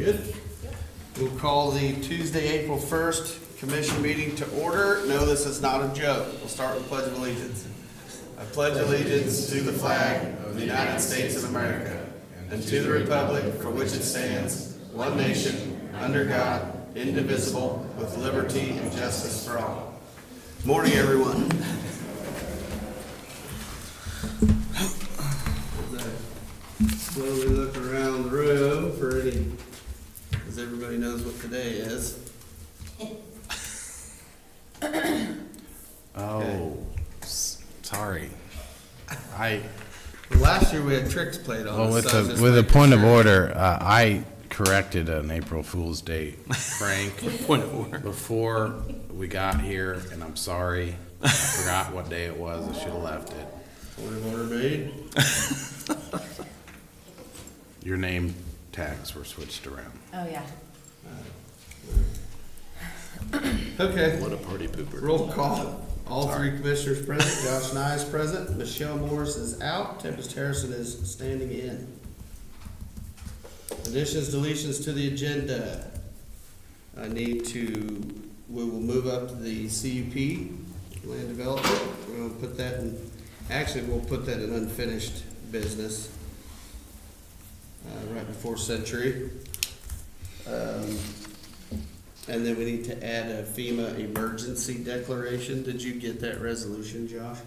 Good. We'll call the Tuesday, April 1st commission meeting to order. No, this is not a joke. We'll start with Pledge of Allegiance. I pledge allegiance to the flag of the United States of America and to the republic for which it stands, one nation, under God, indivisible, with liberty and justice for all. Morning, everyone. Slowly look around the room for any, because everybody knows what today is. Oh, sorry. Last year we had tricks played on us. With a point of order, I corrected an April Fool's Day prank. Point of order. Before we got here, and I'm sorry. I forgot what day it was. I should have left it. Point of order made. Your name tags were switched around. Oh, yeah. Okay. What a party pooper. Roll call. All three commissioners present. Josh Nye is present. Michelle Morris is out. Tempest Harrison is standing in. Additions, deletions to the agenda. We will move up to the CUP, land development. We're going to put that in, actually, we'll put that in unfinished business. Right before Century. And then we need to add a FEMA emergency declaration. Did you get that resolution, Josh?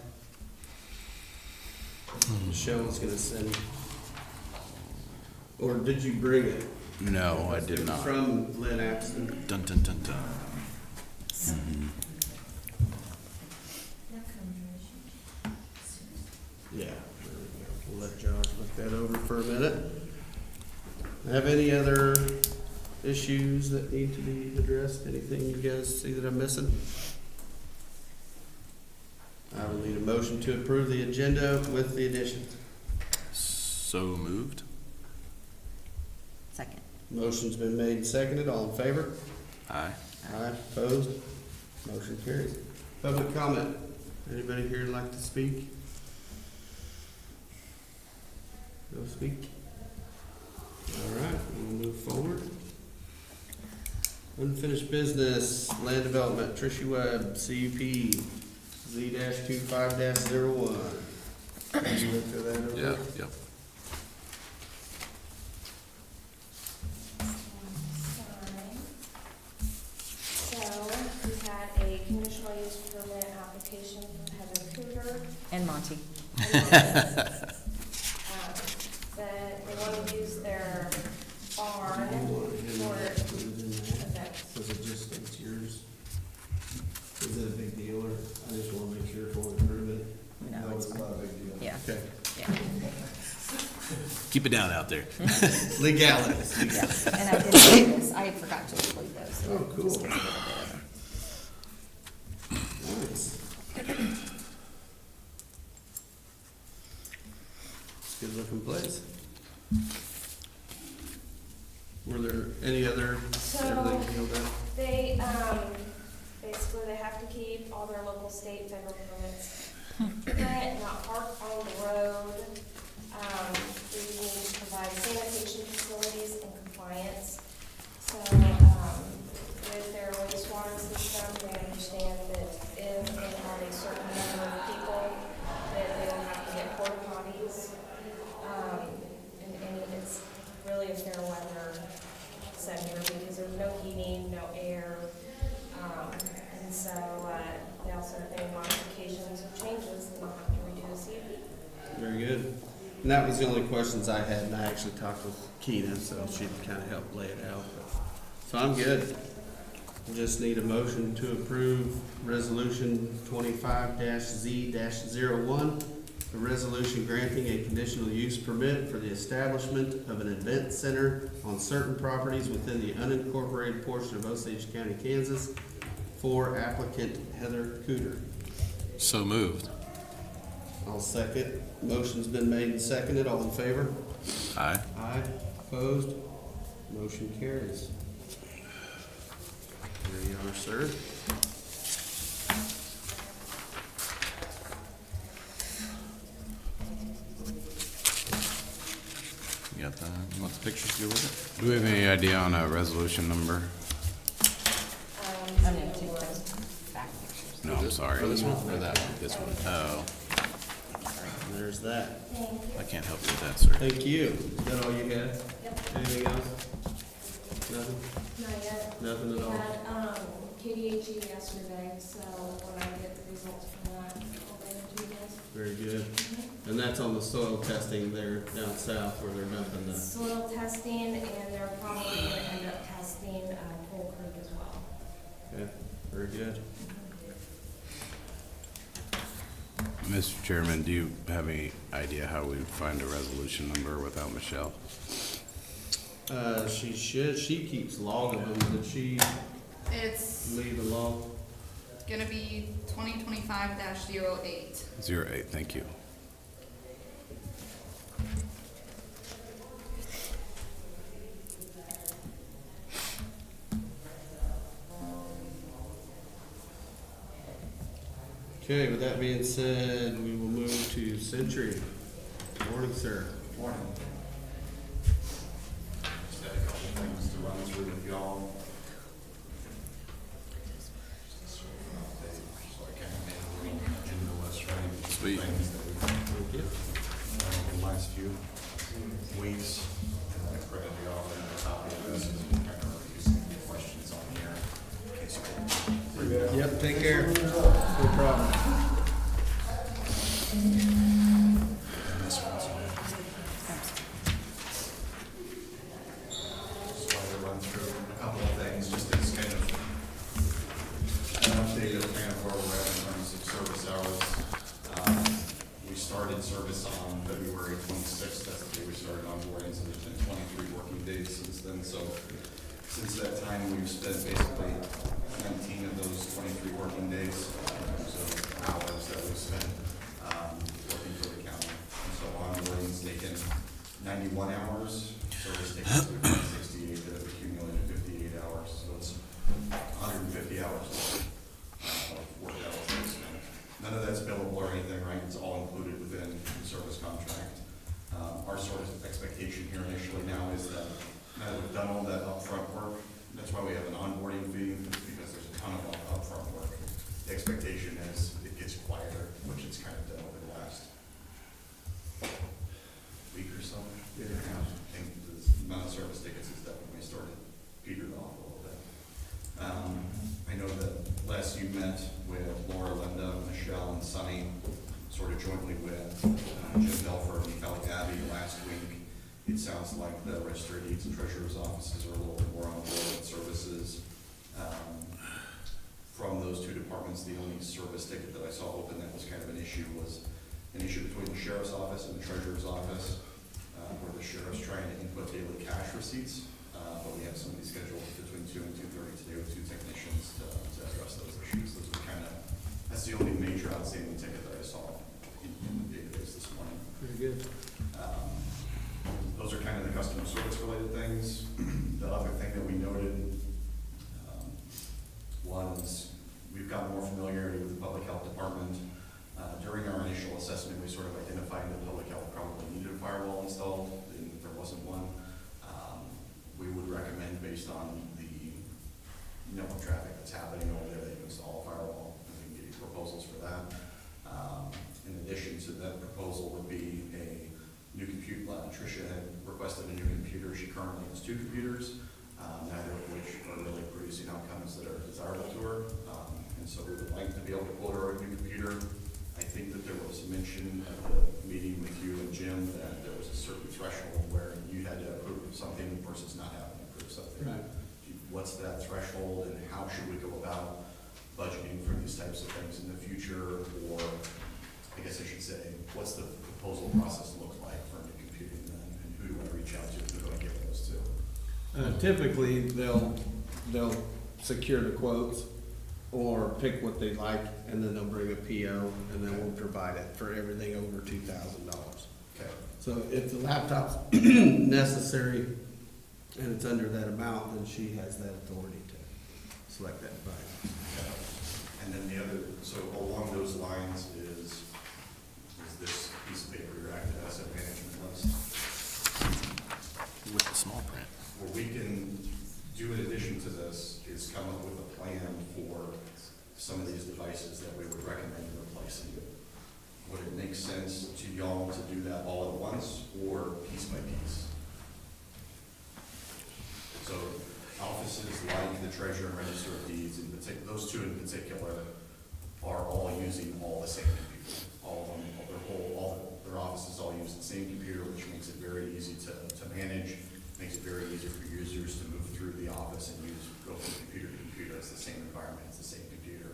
Michelle's gonna send, or did you bring it? No, I did not. From Lynn Axton. Dun dun dun dun. Yeah, there we go. We'll let Josh look that over for a minute. Have any other issues that need to be addressed? Anything you guys see that I'm missing? I will need a motion to approve the agenda with the additions. So moved. Second. Motion's been made and seconded. All in favor? Aye. Aye. Opposed? Motion carries. Public comment. Anybody here like to speak? Go speak. All right, we'll move forward. Unfinished business, land development, Tricia Webb, CUP, Z-25-01. Can you look through that over? Yeah, yep. So, we had a conditional use permit application from Heather Cooter. And Monty. They want to use their barn Do you want him to for put it in there? events. Does it just, it's yours? Is it a big deal, or I just wanna make sure before we approve it? No, it's fine. not a big deal. Yeah, Okay. yeah, Keep it down out there. Legalities. yeah. And I did say this, I forgot to include those. so Oh, cool. just get a little bit of- Nice. It's a good looking place. Were there any other, So- everything filled out? They, basically, they have to keep all their local, state, federal permits current, not park on the road. They need to provide sanitation facilities and compliance. So, with their wastewater system, they understand that if they have a certain number of people, that they will have to get porta potties. And it's really a fair weather center because there's no heating, no air. And so, they also, if any modifications or changes, they'll have to redo the CUP. Very good. And that was the only questions I had, and I actually talked with Keena, so she kind of helped lay it out. So I'm good. We just need a motion to approve Resolution 25-Z-01, a resolution granting a conditional use permit for the establishment of an event center on certain properties within the unincorporated portion of Osage County, Kansas, for applicant Heather Cooter. So moved. I'll second. Motion's been made and seconded. All in favor? Aye. Aye. Opposed? Motion carries. There you are, sir. got that. You want the pictures to go with it? Do we have any idea on a resolution number? I'm gonna take those back pictures. No, I'm sorry. For this one or that one? This one. Oh, There's that. I can't help you with that, sir. Thank you. Is that all you had? Anything else? Nothing? Not yet. Nothing at We all? had, KDHE yesterday, so when I get the results from that, I'll bring them to you guys. Very good. And that's on the soil testing there down south where they're dumping the, Soil testing, and they're probably gonna end up testing, Coal Creek as well. okay, very good. Mr. Chairman, do you have any idea how we find a resolution number without Michelle? She keeps logging them. Did she It's leave a log? gonna be 2025-08. 08, thank you. Okay, with that being said, we will move to Century. Morning, sir. Morning. Just had a couple things to run through with y'all. So I kind of made a little agenda list, right? Sweet. Things that we've done Thank you. in the last few weeks. And I printed you all in a copy of this, and you kind of review some of the questions on here. In case you can. Yep, take care. No problem. And this one's just wanted to run through a couple of things, just as kind of an update of kind of where we're at in terms of service hours. We started service on February 26th, that's the day we started onboarding, so there's been 23 working days since then. So since that time, we've spent basically 19 of those 23 working days in terms of hours that we've spent working for the county. And so onboarding's taken 91 hours, service taken 68, that have accumulated 58 hours, so it's 150 hours of work hours that we spent. None of that's billable or anything, right? It's all included within the service contract. Our sort of expectation here initially now is that now that we've done all that upfront work, that's why we have an onboarding fee, because there's a ton of upfront work. The expectation is it gets quieter, which it's kind of done over the last week or so. Yeah. I think the amount of service tickets has definitely started petered off a little bit. I know that Les, you met with Laura, Linda, Michelle, and Sunny, sort of jointly with Jim Belford and Kelly Abbey last week. It sounds like the Register of Deeds and Treasurer's offices are a little bit more on board with services. From those two departments, the only service ticket that I saw open that was kind of an issue was an issue between the Sheriff's Office and the Treasurer's Office, where the Sheriff's trying to input daily cash receipts. But we have somebody scheduled between 2 and 2:30 today with 2 technicians to address those issues. Those are kind of, that's the only major outstanding ticket that I saw in the database this morning. Very good. Those are kind of the customer service related things. The other thing that we noted was we've got more familiarity with the public health department. During our initial assessment, we sort of identified that public health probably needed a firewall installed, and if there wasn't one, we would recommend, based on the network traffic that's happening over there, that you install a firewall, and we can get you proposals for that. In addition to that proposal would be a new computer. Tricia had requested a new computer. She currently has 2 computers, neither of which are really producing outcomes that are desirable to her. And so we would like to be able to quote her a new computer. I think that there was mention at the meeting with you and Jim that there was a certain threshold where you had to approve something versus not having to approve something. Right. What's that threshold, and how should we go about budgeting for these types of things in the future? Or I guess I should say, what's the proposal process look like for new computing, and who do I reach out to who do I give those to? Typically, they'll secure the quotes or pick what they like, and then they'll bring a PO, and then we'll provide it for everything over $2,000. Okay. So if the laptop's necessary and it's under that amount, then she has that authority to select that device. And then the other, so along those lines is this piece of paper, your active asset management list. with the small print. What we can do in addition to this is come up with a plan for some of these devices that we would recommend replacing. Would it make sense to y'all to do that all at once or piece by piece? So offices like the treasurer and register of deeds, in particular, those two in particular, are all using all the same computer. All of them, all their offices all use the same computer, which makes it very easy to manage, makes it very easy for users to move through the office and go from computer to computer. It's the same environment, it's the same computer.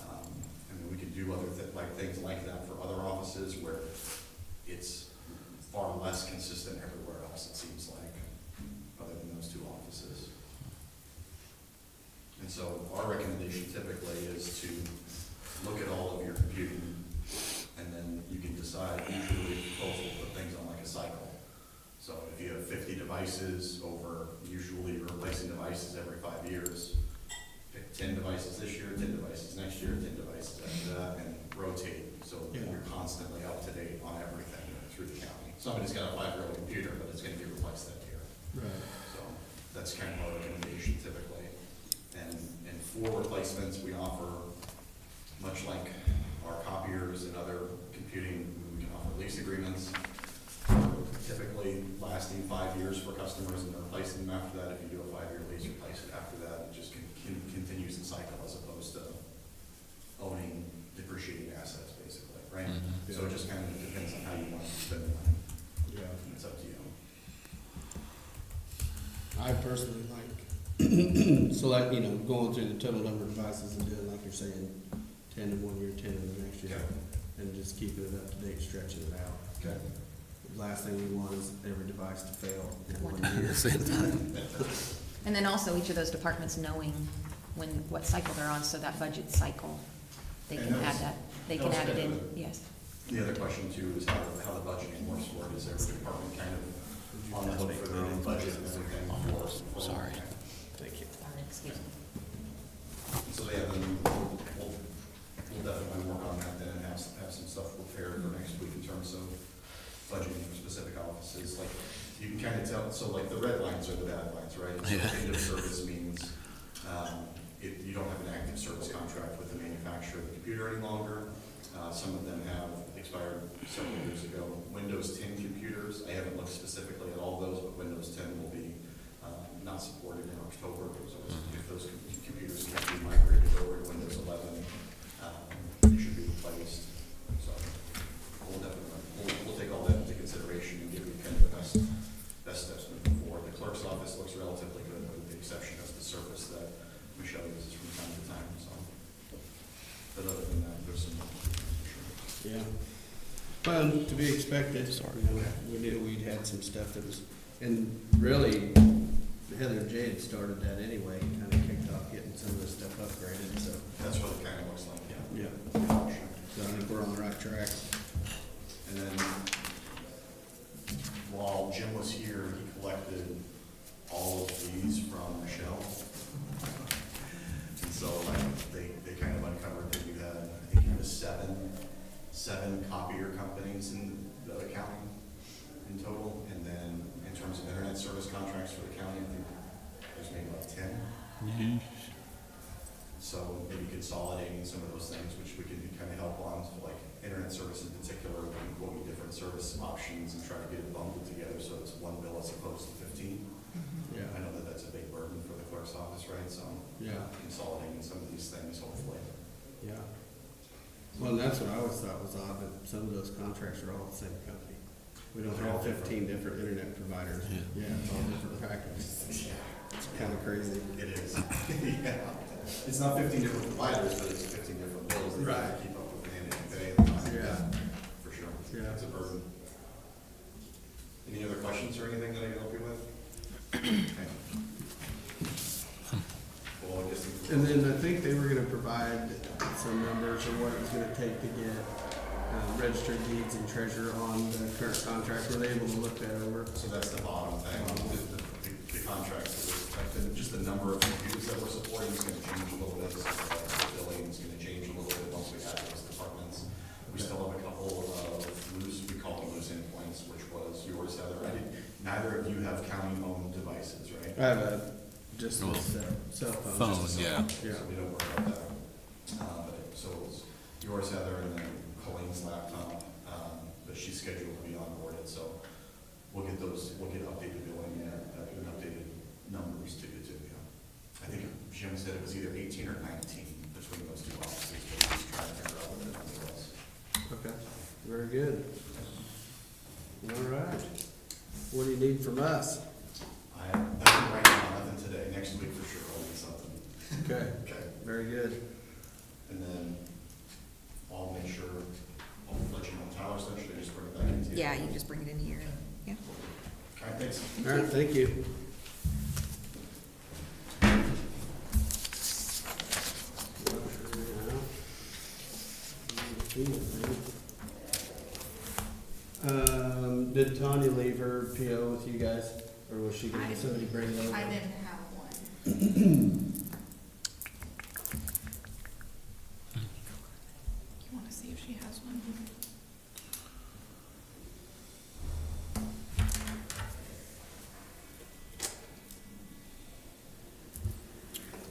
I mean, we could do other things like that for other offices where it's far less consistent everywhere else, it seems like, other than those two offices. And so our recommendation typically is to look at all of your computing, and then you can decide, usually folks will put things on like a cycle. So if you have 50 devices over, usually you're replacing devices every 5 years, pick 10 devices this year, 10 devices next year, 10 devices after that, and rotate, so you're constantly up to date on everything through the county. Somebody's got a 5-year-old computer, but it's gonna get replaced that year. Right. So that's kind of our recommendation typically. And for replacements, we offer, much like our copiers and other computing, we can offer lease agreements, typically lasting 5 years for customers, and replacing them after that. If you do a 5-year lease, replace it after that. It just continues the cycle as opposed to owning depreciating assets, basically, right? So it just kind of depends on how you want to spend the money. Yeah. It's up to you. I personally like, select, going through the total number of devices and doing, like you're saying, 10 in 1 year, 10 in the next year, Yeah. and just keeping it up to date, stretching it out. Okay. The last thing we want is every device to fail in 1 year. Same time. And then also each of those departments knowing what cycle they're on, so that budget cycle, they And can that add was- that, they that can was add it kind in, of yes. The other question too is how the budgeting works for it. Is every department kind of on the hook for their own budget and everything? Sorry. Thank you. Excuse me. So yeah, then we'll definitely work on that then and have some stuff prepared for next week in terms of budgeting for specific offices. Like, you can kind of tell, so like the red lines are the bad lines, right? So end of service means, if you don't have an active service contract with the manufacturer of the computer any longer. Some of them have expired several years ago. Windows 10 computers, I haven't looked specifically at all those, but Windows 10 will be not supported in October. So if those computers can be migrated over to Windows 11, they should be replaced. So we'll definitely, we'll take all that into consideration and give you kind of the best steps moving forward. The clerk's office looks relatively good, with the exception of the Surface that Michelle uses from time to time, so. But other than that, there's some. Yeah. Well, to be expected. We knew we'd had some stuff that was, and really, Heather and Jay had started that anyway, kind of kicked off getting some of this stuff upgraded, so. That's what it kind of looks like, yeah. Yeah. So I think we're on the right track. And then, while Jim was here, he collected all of these from Michelle. And so, like, they kind of uncovered that you had, I think you had seven copier companies in the county in total. And then, in terms of internet service contracts for the county, I think there's maybe about 10. So maybe consolidating some of those things, which we can kind of help on, so like internet service in particular, we can quote you different service options and try to get it bundled together so it's one bill as opposed to 15. Yeah. I know that that's a big burden for the clerk's office, right? So Yeah. consolidating some of these things, hopefully. Yeah. Well, and that's what I always thought was odd, that some of those contracts are all the same company. We don't They're all have 15 different internet providers. Yeah, it's all different packages. It's kind of crazy. It is. Yeah. It's not 15 different providers, but it's 15 different bills that you have to keep up with and pay. Yeah. For sure. Yeah. It's a burden. Any other questions or anything that I can help you with? Okay. Well, I guess. And then I think they were gonna provide some numbers of what it was gonna take to get registered deeds and treasurer on the current contract. Were they able to look that over? So that's the bottom thing, the contract, just the number of computers that we're supporting is gonna change a little bit, the billing is gonna change a little bit once we add those departments. We still have a couple of we call them loose endpoints, which was yours, Heather, I did not neither of you have county-owned devices, right? I have just Well, cell phone. Phone, yeah. Yeah. So we don't worry about that. So it's yours, Heather, and then Colleen's laptop, but she's scheduled to be onboarded, so we'll get updated billing and updated numbers to you too, yeah. I think Jim said it was either 18 or 19 between those two offices, but he's trying to figure out what the number was. Okay, very good. All right. What do you need from us? Nothing right now, nothing today. Next week for sure, I'll need something. Okay, Okay. very good. And then I'll make sure, I'll let you know Tyler's stuff, should I just bring it back into you? Yeah, you just bring it in here. Yeah. All right, thanks. All right, thank you. Did Tanya leave her PO with you guys, or was she gonna, somebody bring it over? I didn't have one. You wanna see if she has one?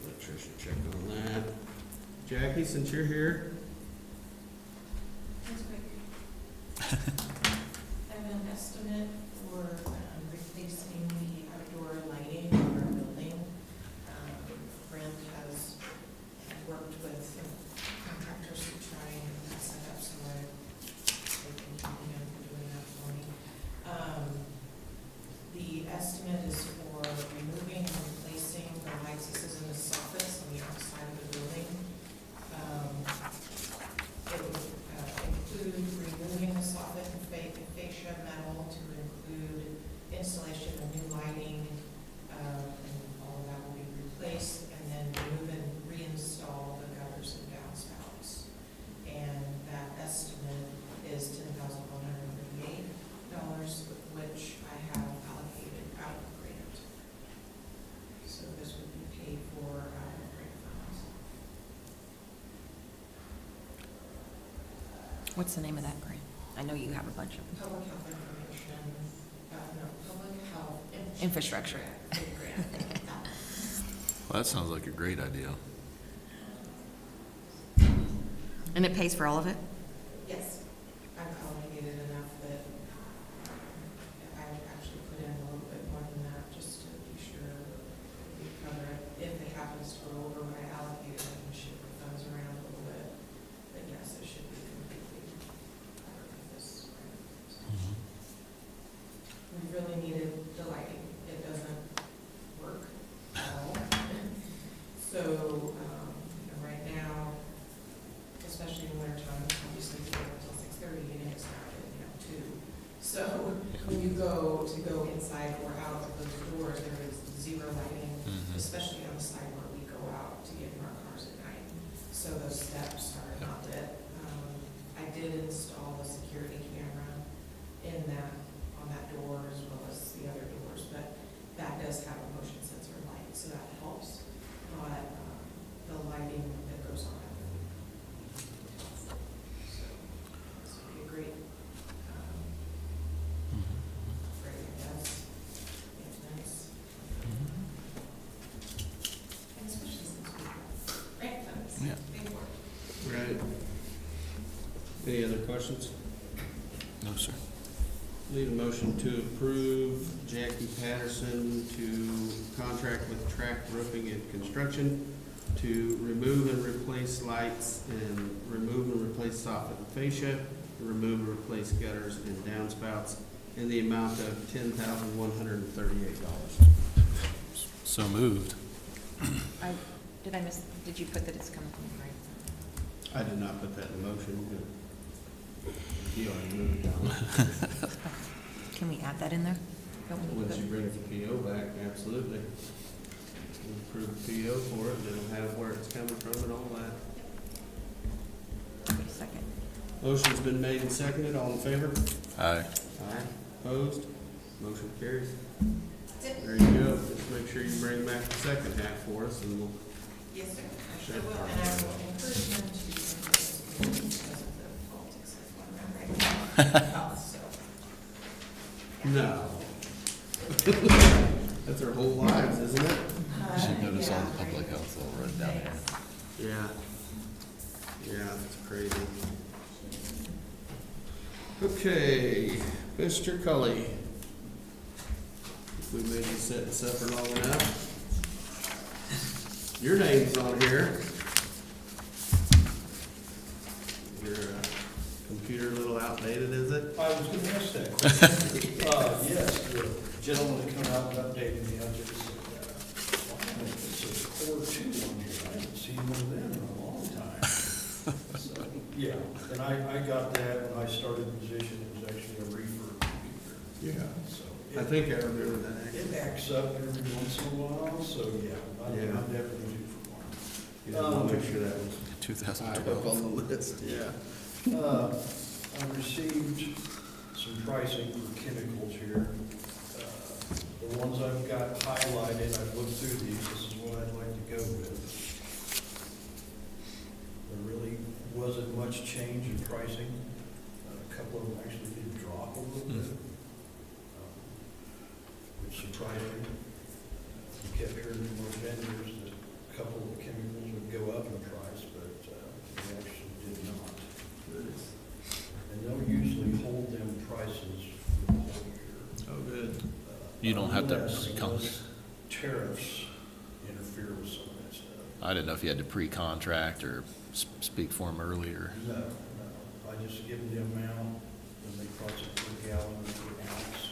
Electrician, check on that. Jackie, since you're here, I have an estimate for replacing the outdoor lighting in our building. Brent has worked with contractors to try and set up so they can continue doing that for me. The estimate is for removing and replacing the lights. This is in the soffits on the outside of the building. It would include removing the soffit and fascia metal to include installation of new lighting, and all of that will be replaced, and then remove and reinstall the gutters and downspouts. And that estimate is $10,138, which I have allocated out of grant. So this would be paid for out of grant funds. What's the name of that grant? I know you have a bunch of them. Public health information, public health. Infrastructure. Grant. Well, that sounds like a great idea. And it pays for all of it? Yes, I've allocated enough that I actually put in a little bit more than that, just to be sure we cover it. If it happens to go over what I allocated, I can shift the funds around a little bit. But yes, it should be completely covered with this. We really needed the lighting. It doesn't work at all. So, right now, especially in winter time, obviously we go until 6:30 and it started, 2. So when you go inside or out of those doors, there is zero lighting, especially on the side where we go out to get in our cars at night. So those steps are not lit. I did install a security camera in that, on that door as well as the other doors, but that does have a motion sensor light, so that helps. But the lighting that goes on it. So this would be a great, yes, maintenance. And especially since we have grant funds. Yeah. Big work. right? Any other questions? No, sir. Need a motion to approve Jackie Patterson to contract with Track Roofing and Construction to remove and replace lights and remove and replace soffit and fascia, remove and replace gutters and downspouts in the amount of $10,138. So moved. Did you put that it's coming from the grant? I did not put that in motion, but you already moved it down. Can we add that in there? Don't we need to Once put- you bring the PO back, absolutely. We'll approve the PO for it, and it'll have where it's coming from and all that. Wait a second. Motion's been made and seconded, all in favor? Aye. Aye. Opposed? Motion carries. That's it. There you go. Just make sure you bring back the second half for us, and we'll, Yes, sir. I sure will, and I will encourage them to because of the politics of one, right? So, no. That's our whole lives, isn't it? You should notice all the public health all right down here. Yeah. Yeah, that's crazy. Okay, Mr. Cully. We made you sit and suffer long enough. Your name's on here. Your computer a little outdated, is it? I was gonna ask that question. Yes, the gentleman that came out and updated me, I just said, wow, it says core two on here, I haven't seen one of them in a long time. So, yeah, and I got that when I started the position, it was actually a reefer computer. Yeah. So I it, think I remember that. it acts up every once in a while, so yeah, Yeah. I'm definitely due for one. Yeah, I want to make sure that was high up 2012. on the list, yeah. I received some pricing for chemicals here. The ones I've got highlighted, I've looked through these, this is what I'd like to go with. There really wasn't much change in pricing. A couple of them actually did drop a little bit, which surprised me. We kept hearing from more vendors that a couple of the chemicals would go up in price, but they actually did not. And they'll usually hold them prices for the whole year. Oh, good. You don't have to Unless pre-con. tariffs interfere with some of that stuff. I didn't know if you had to pre-contract or speak for them earlier. No, I just give them the amount, then they price it per gallon or per ounce,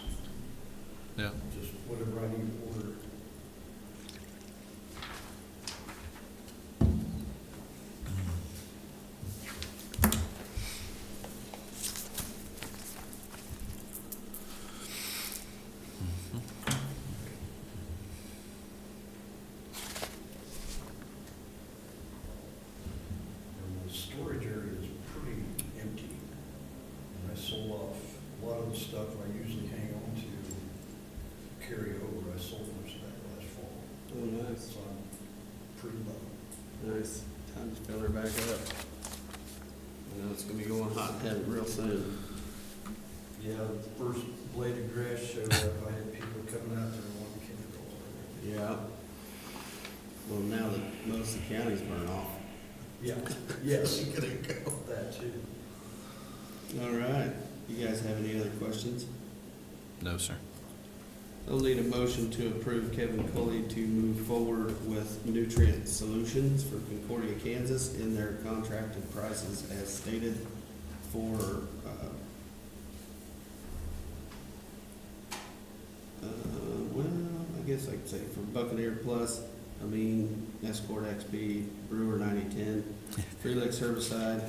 Yeah. just whatever I need to order. And the storage area is pretty empty. And I sold off a lot of the stuff I usually hang on to, carry over. I sold most of that last fall. Oh, nice. So I'm pretty low. Nice. Time to fill her back up. I know it's gonna be going hot and heavy real soon. Yeah, the first blade of grass showed up, I had people coming out there wanting chemicals. Yeah. Well, now that most of the counties burn off. Yeah, yes, you could go with that too. All right. You guys have any other questions? No, sir. I'll need a motion to approve Kevin Cully to move forward with Nutrient Solutions for Concordia, Kansas in their contracted prices as stated for, well, I guess I could say for Buccaneer Plus, Escort XP, Brewer 9010, Free Lake Herbicide,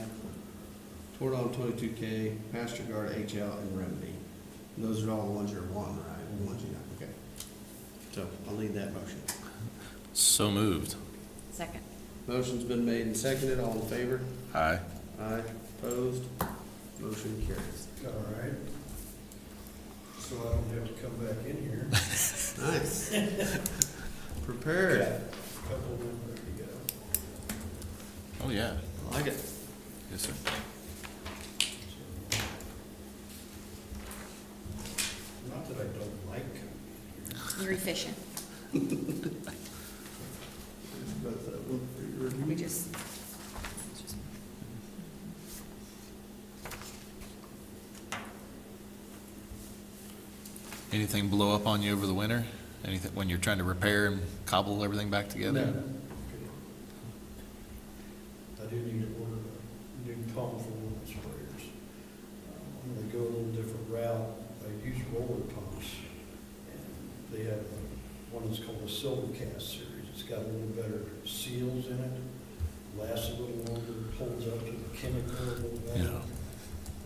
Tordon 22K, Pasture Guard HL, and Remedy. Those are all the ones you're wanting, right? The ones you got, okay. So I'll need that motion. So moved. Second. Motion's been made and seconded, all in favor? Aye. Aye, opposed, motion carries. All right. So I don't have to come back in here. Nice. Prepared. A couple of them ready to go. Oh, yeah. I like it. Yes, sir. Not that I don't like coming in here. You're efficient. Both of them for your review. We just, Anything blow up on you over the winter? Anything, when you're trying to repair and cobble everything back together? No. I do need to order a new pump for one of the sprayers. I'm gonna go a little different route. I use roller pumps, and they have one that's called the Silver Cast series. It's got a little better seals in it, lasts a little longer, holds up to the chemical a little better. Yeah.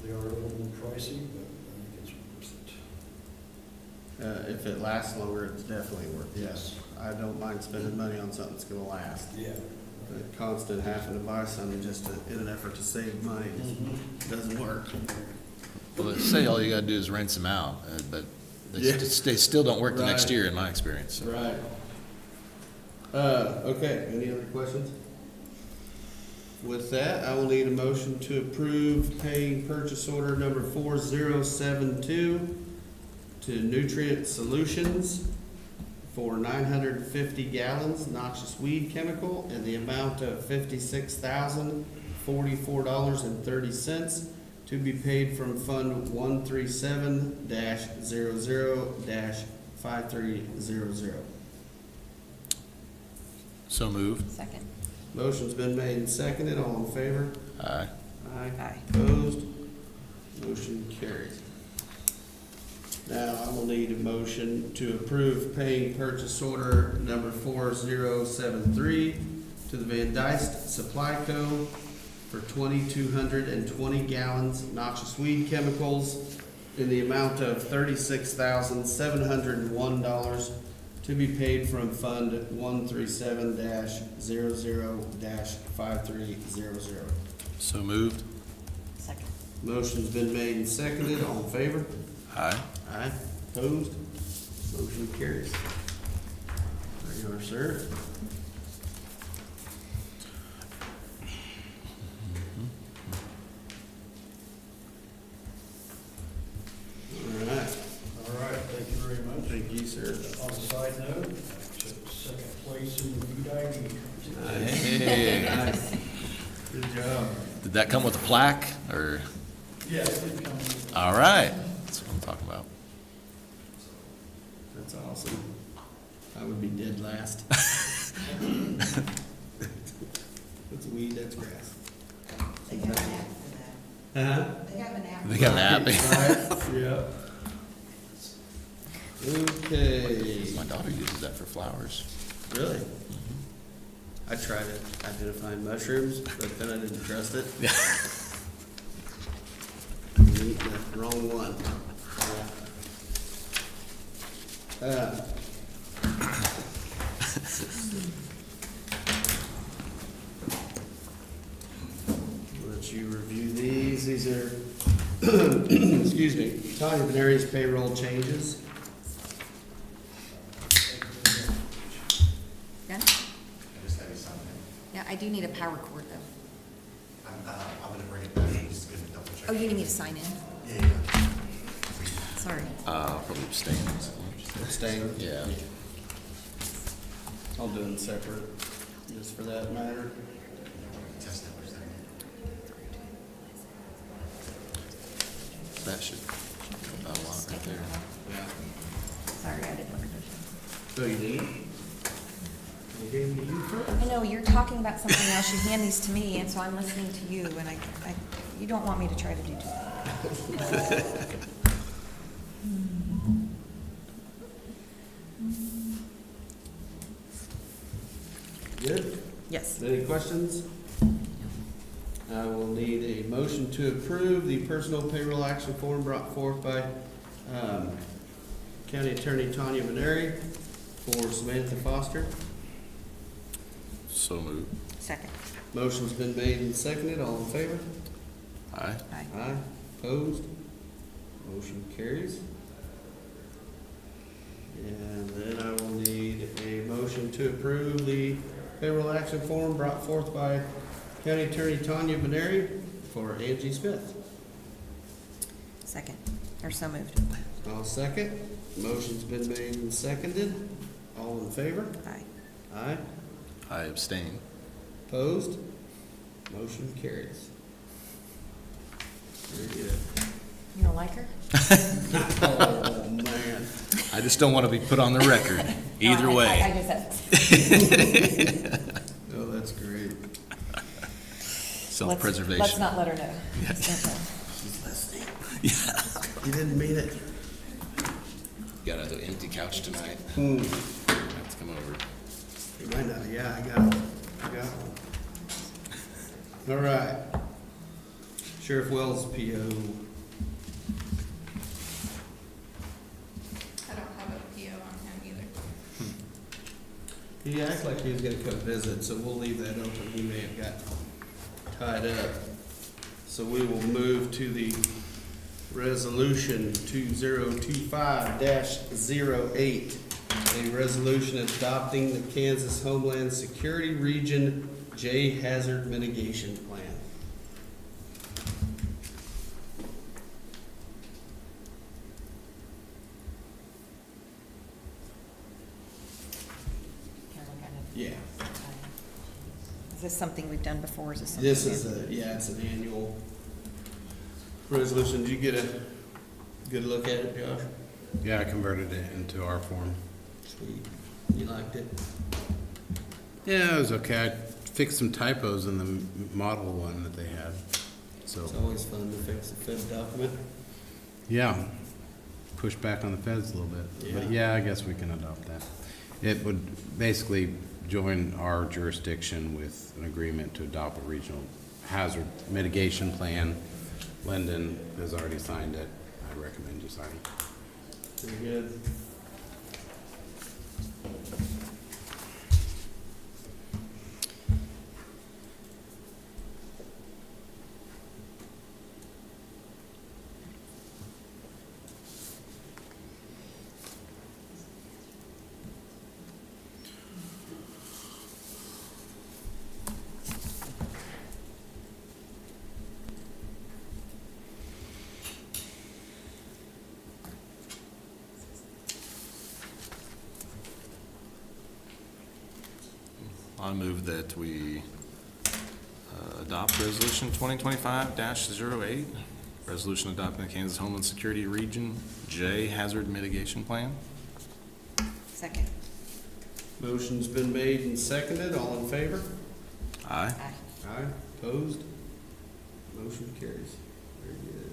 They are a little more pricey, but I think it's worth it. If it lasts longer, it's definitely worth it. Yes. I don't mind spending money on something that's gonna last. Yeah. But constant having to buy something just in an effort to save money doesn't work. Well, they say all you gotta do is rinse them out, but they, Yeah. they still don't work the next Right. year, in my experience. So. Right. Okay, any other questions? With that, I will need a motion to approve paying purchase order number 4072 to Nutrient Solutions for 950 gallons noxious weed chemical in the amount of $56,044.30 to be paid from Fund 137-00-5300. So moved. Second. Motion's been made and seconded. All in favor? Aye. Aye. Aye. Opposed? Motion carried. Now, I will need a motion to approve paying purchase order number 4073 to the Van Dyst Supply Co. for 2,220 gallons noxious weed chemicals in the amount of $36,701 to be paid from Fund 137-00-5300. So moved. Second. Motion's been made and seconded. All in favor? Aye. Aye. Opposed? Motion carries. There you are, sir. All right. All right, thank you very much. Thank you, sir. On a side note, I took second place in the VDIV. Hey. Nice. Good job. Did that come with a plaque, or? Yeah, it did come. All right. That's what I'm talking about. That's awesome. I would be dead last. That's weed, that's grass. They have an app for that. Uh-huh. They have an app. They got an app. Right, yeah. Okay. My daughter uses that for flowers. Really? I tried it, identifying mushrooms, but then I didn't trust it. Yeah. Eat the wrong one. Let you review these. These are, excuse me, Tanya Benari's payroll changes. Done? I just have you something. Yeah, I do need a power cord though. I'm gonna bring it back, I'm just gonna double check. Oh, you need me to sign in? Yeah. Sorry. Probably abstain. Abstain. Yeah. I'll do them separate, just for that matter. Test it for a second. That should go a lot right there. Yeah. Sorry, I didn't look at those. So you need? You gave me you first. I know, you're talking about something else, you hand these to me, and so I'm listening to you, and you don't want me to try to do two. Good? Yes. Any questions? I will need a motion to approve the personal payroll action form brought forth by County Attorney Tanya Benary for Samantha Foster. So moved. Second. Motion's been made and seconded. All in favor? Aye. Aye. Aye. Opposed? Motion carries. And then I will need a motion to approve the payroll action form brought forth by County Attorney Tanya Benary for Angie Smith. Second, or so moved. I'll second. Motion's been made and seconded. All in favor? Aye. Aye. I abstain. Opposed? Motion carries. Very good. You don't like her? Oh, man. I just don't want to be put on the record. Either No, I way. just said. Oh, that's great. Self-preservation. Let's not let her know. Yeah. Just don't know. She's listening. Yeah. You didn't mean it. Got an empty couch tonight. Hmm. Have to come over. You might not, yeah, I got one. All right. Sheriff Wells' PO. I don't have a PO on him either. He acted like he was gonna come visit, so we'll leave that open. He may have got tied up. So we will move to the resolution 2025-08, a resolution adopting the Kansas Homeland Security Region J Hazard Mitigation Plan. Is this something we've done before, is this something? This is new? yeah, it's an annual resolution. Did you get a good look at it, Josh? Yeah, I converted it into our form. Sweet. You liked it? Yeah, it was okay. I fixed some typos in the model one that they had. So, It's always fun to fix a Fed document. yeah, push back on the feds a little bit. But yeah, I guess we can adopt that. It would basically join our jurisdiction with an agreement to adopt a regional hazard mitigation plan. Lyndon has already signed it. I recommend you sign it. Pretty good. I move that we adopt Resolution 2025-08, resolution adopting the Kansas Homeland Security Region J Hazard Mitigation Plan. Second. Motion's been made and seconded. All in favor? Aye. Aye. Aye. Opposed? Motion carries. Very good.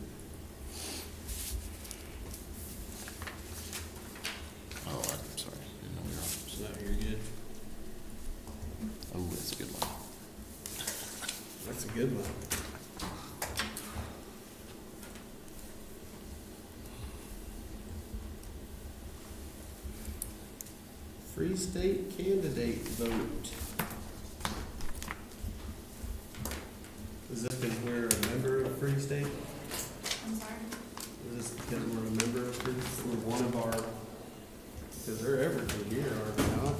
Oh, I'm sorry. Didn't know we were on. So now you're good. Oh, that's a good one. That's a good one. Free State candidate vote. Is this because we're a member of Free State? I'm sorry. Is this because we're a member of Free State? We're one of our, because they're everything here, are they not?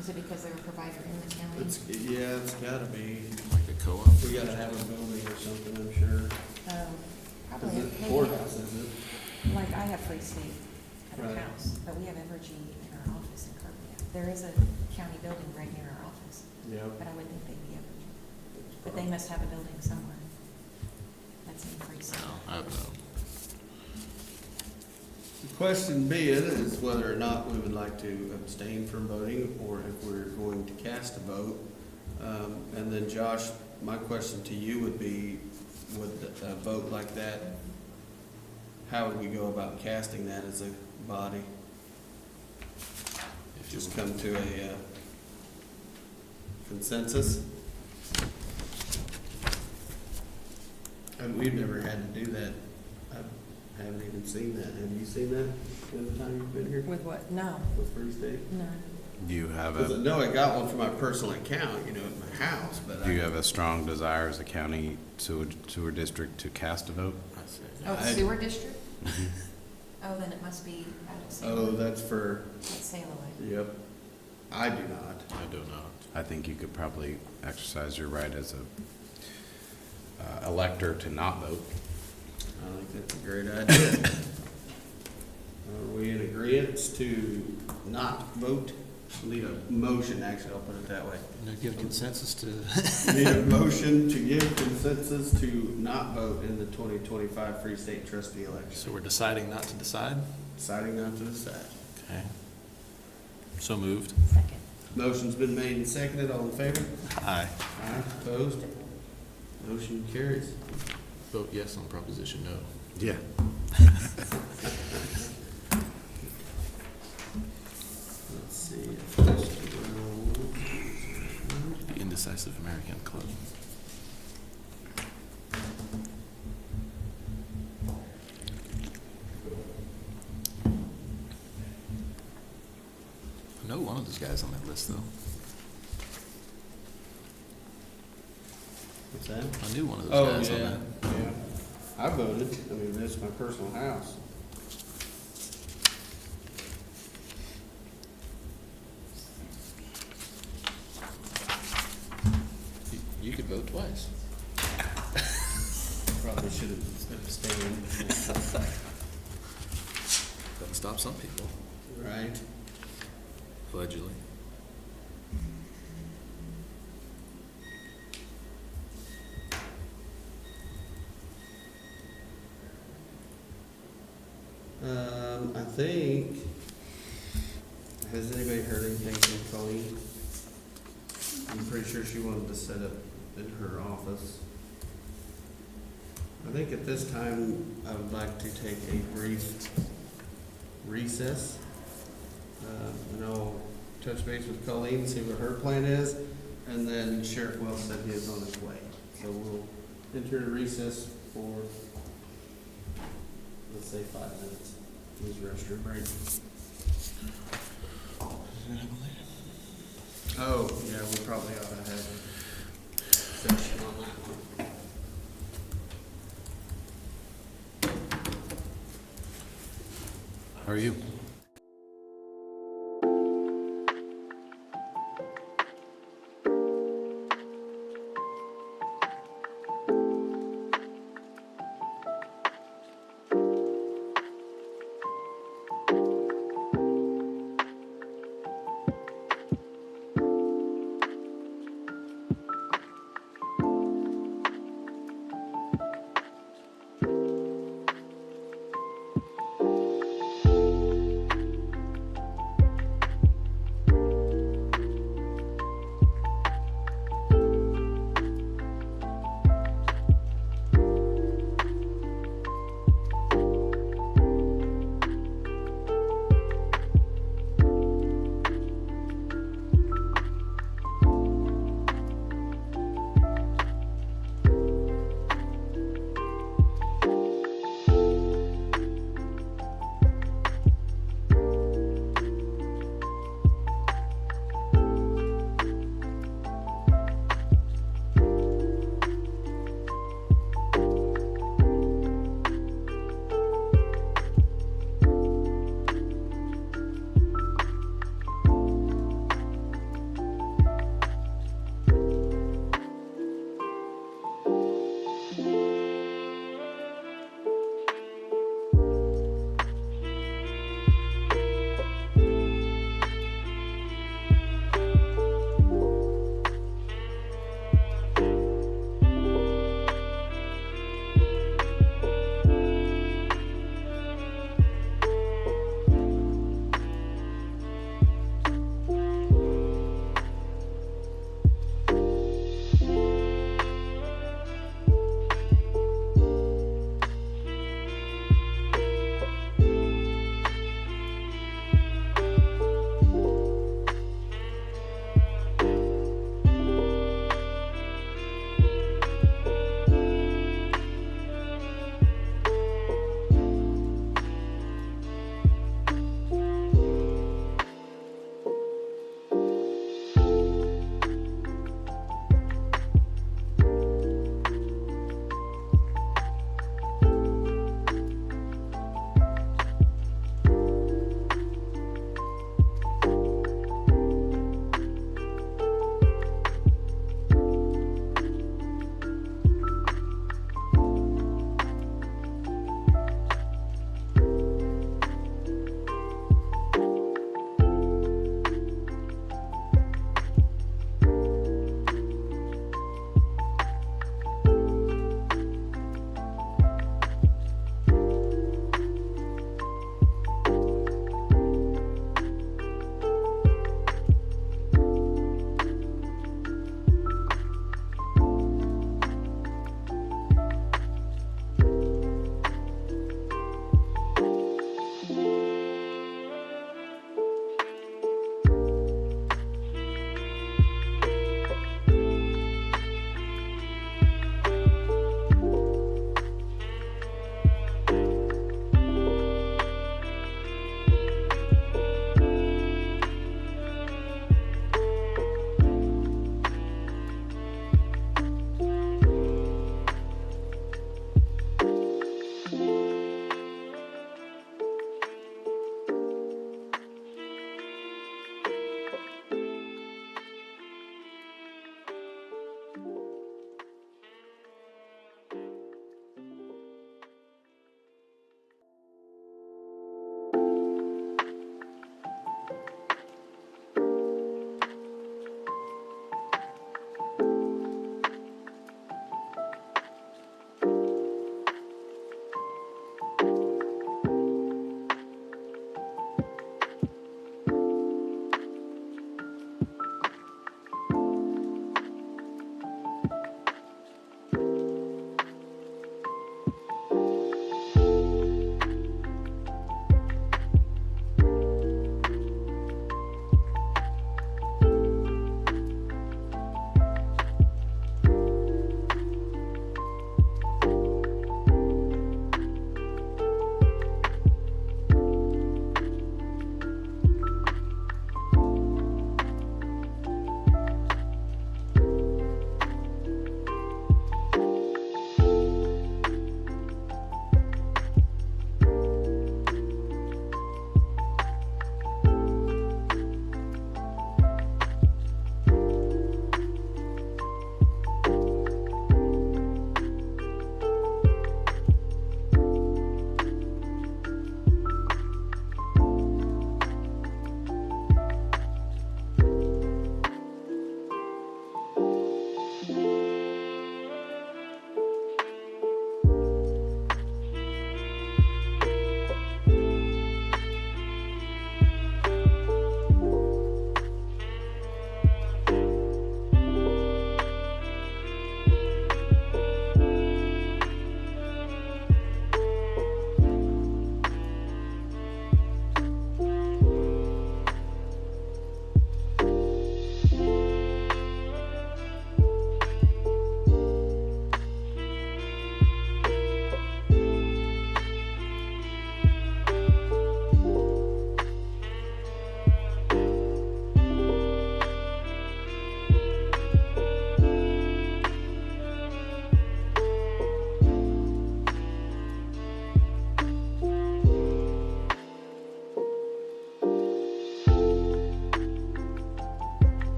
Is it because they're a provider in the county? Yeah, it's gotta be. Like a co-op. We gotta have a building or something, I'm sure. Probably, Is it maybe, courthouse, is it? like I have Free State at our Right. house, but we have Evergy in our office in Kirkland. There is a county building right near our office, Yep. but I would think they'd be Evergy. But they must have a building somewhere. That's in Free State. No, I don't know. The question being is whether or not we would like to abstain from voting or if we're going to cast a vote. And then Josh, my question to you would be, would a vote like that, how would we go about casting that as a body? Just come to a consensus? And we've never had to do that. I haven't even seen that. Have you seen that the other time you've been here With what? No, with Free State? no. Do you have Because I a, know I got one for my personal account, at my house, but do you have a strong desire as a county sewer district to cast a vote? Oh, I- sewer district? Oh, then it must be out of Oh, Salem. that's for, That's Salem. yep. I do not. I do not. I think you could probably exercise your right as a elector to not vote. I think that's a great idea. Are we in agreement to not vote? Need a motion, actually, I'll put it that way. Give consensus to. Need a motion to give consensus to not vote in the 2025 Free State trustee election. So we're deciding not to decide? Deciding not to decide. Okay. So moved. Second. Motion's been made and seconded, all in favor? Aye. Aye. Opposed? Motion carries. Vote yes on proposition no. Yeah. Let's see. The Indecisive American Club. I know one of those guys on that list, though. What's that? I knew one of Oh, those guys on yeah, that. yeah. I voted. I mean, that's my personal house. You could vote twice. should have abstained. Doesn't stop some people, Right? allegedly. I think, has anybody heard anything from Colleen? I'm pretty sure she wanted to set up in her office. I think at this time, I would like to take a brief recess. And I'll touch base with Colleen, see what her plan is, and then Sheriff Wells said he is on his way. So we'll enter a recess for, let's say, 5 minutes. Use the restroom break. Oh, yeah, we probably ought to have a session on that one. How are you?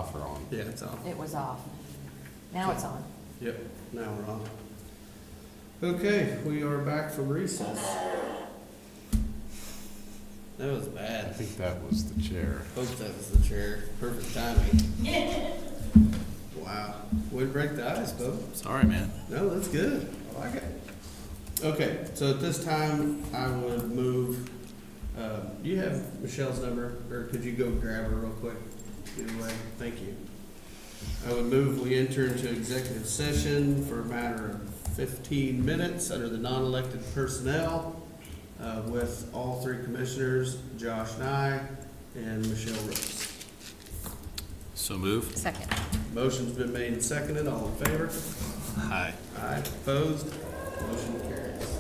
off or on? Yeah, it's on. It was off. Now it's on. Yep, now we're on. Okay, we are back from recess. That was I bad. think that was the chair. Hope that was the chair. Perfect timing. Wow. Way to break the ice, Bo. Sorry, man. No, that's good. I like it. Okay, so at this time, I would move, do you have Michelle's number, or could you go grab her real quick? Either way, thank you. I would move we enter into executive session for a matter of 15 minutes under the non-elected personnel with all three commissioners, Josh Nye and Michelle Rose. So move. Second. Motion's been made and seconded. All in favor? Aye. Aye. Opposed? Motion carries.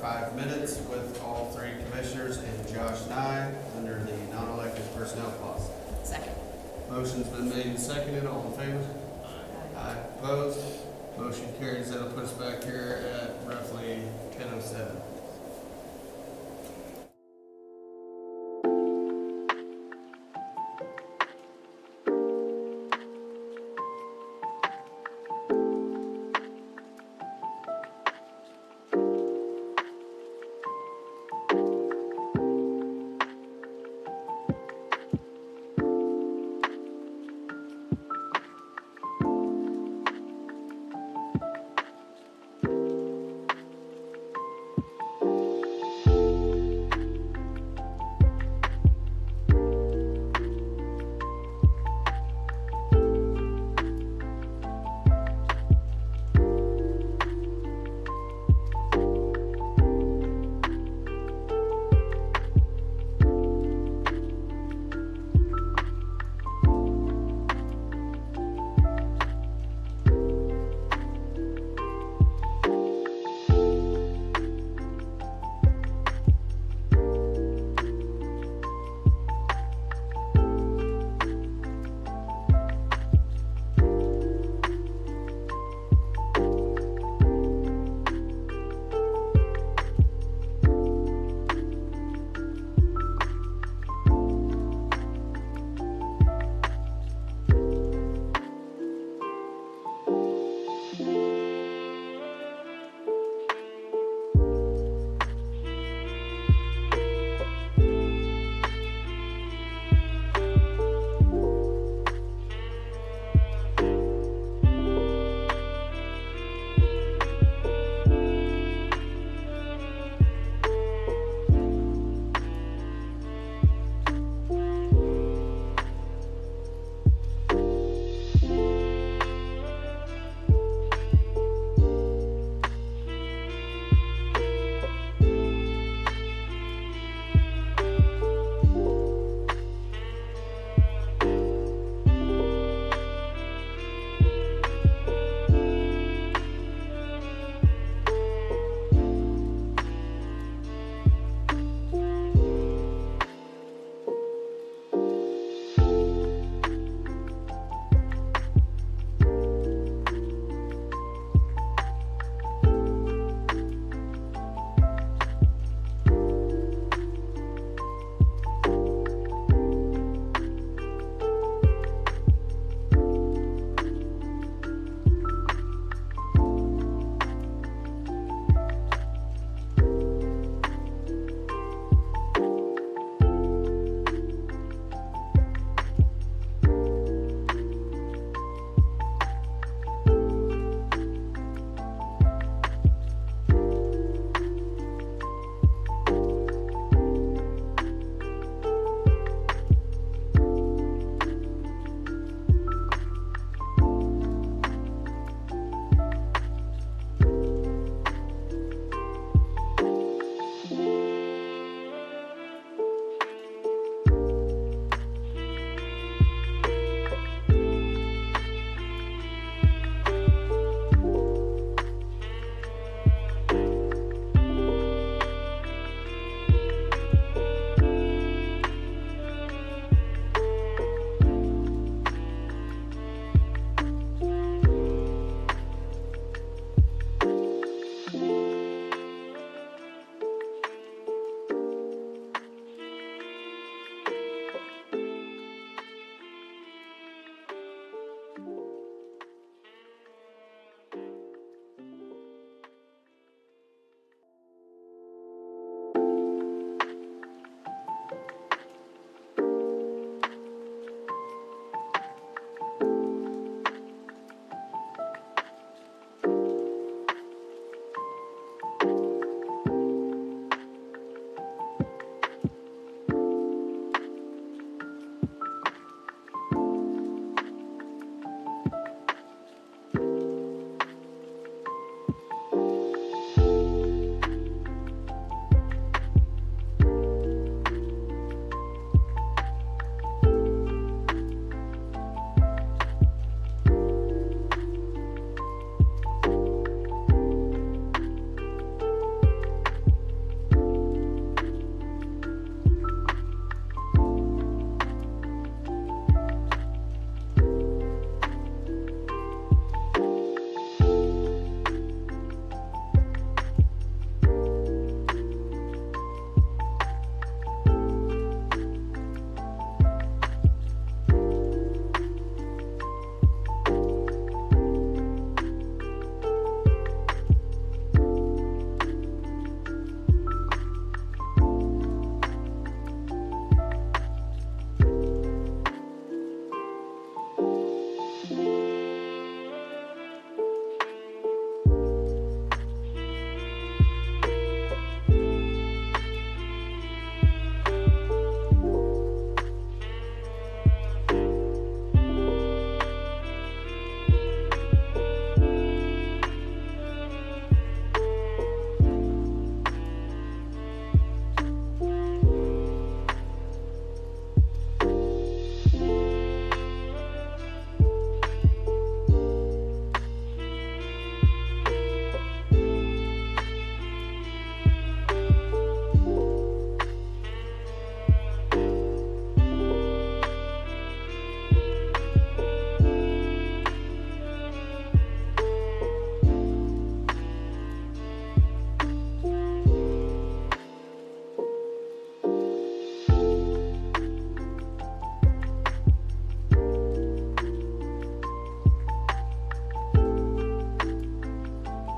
5 minutes with all 3 commissioners and Josh Nye under the non-elected personnel clause. Second. Motion's been made and seconded. All in favor? Aye. Opposed? Motion carries. That'll put us back here at roughly 10:07.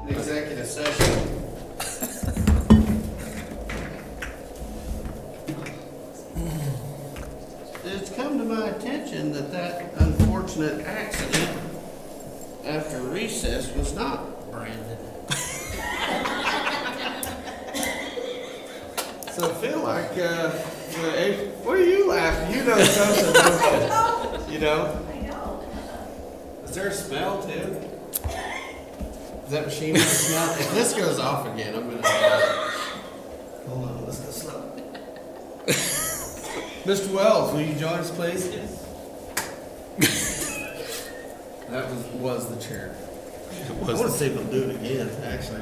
executive session. It's come to my attention that that unfortunate accident after recess was not branded. So I feel like, what are you laughing? You know something, don't you? You know? I know. Is there a smell too? Is that machine have a smell? If this goes off again, I'm gonna die. Hold on, let's go slow. Mr. Wells, will you join us, please? That was the chair. I want to see if we'll do it again, actually.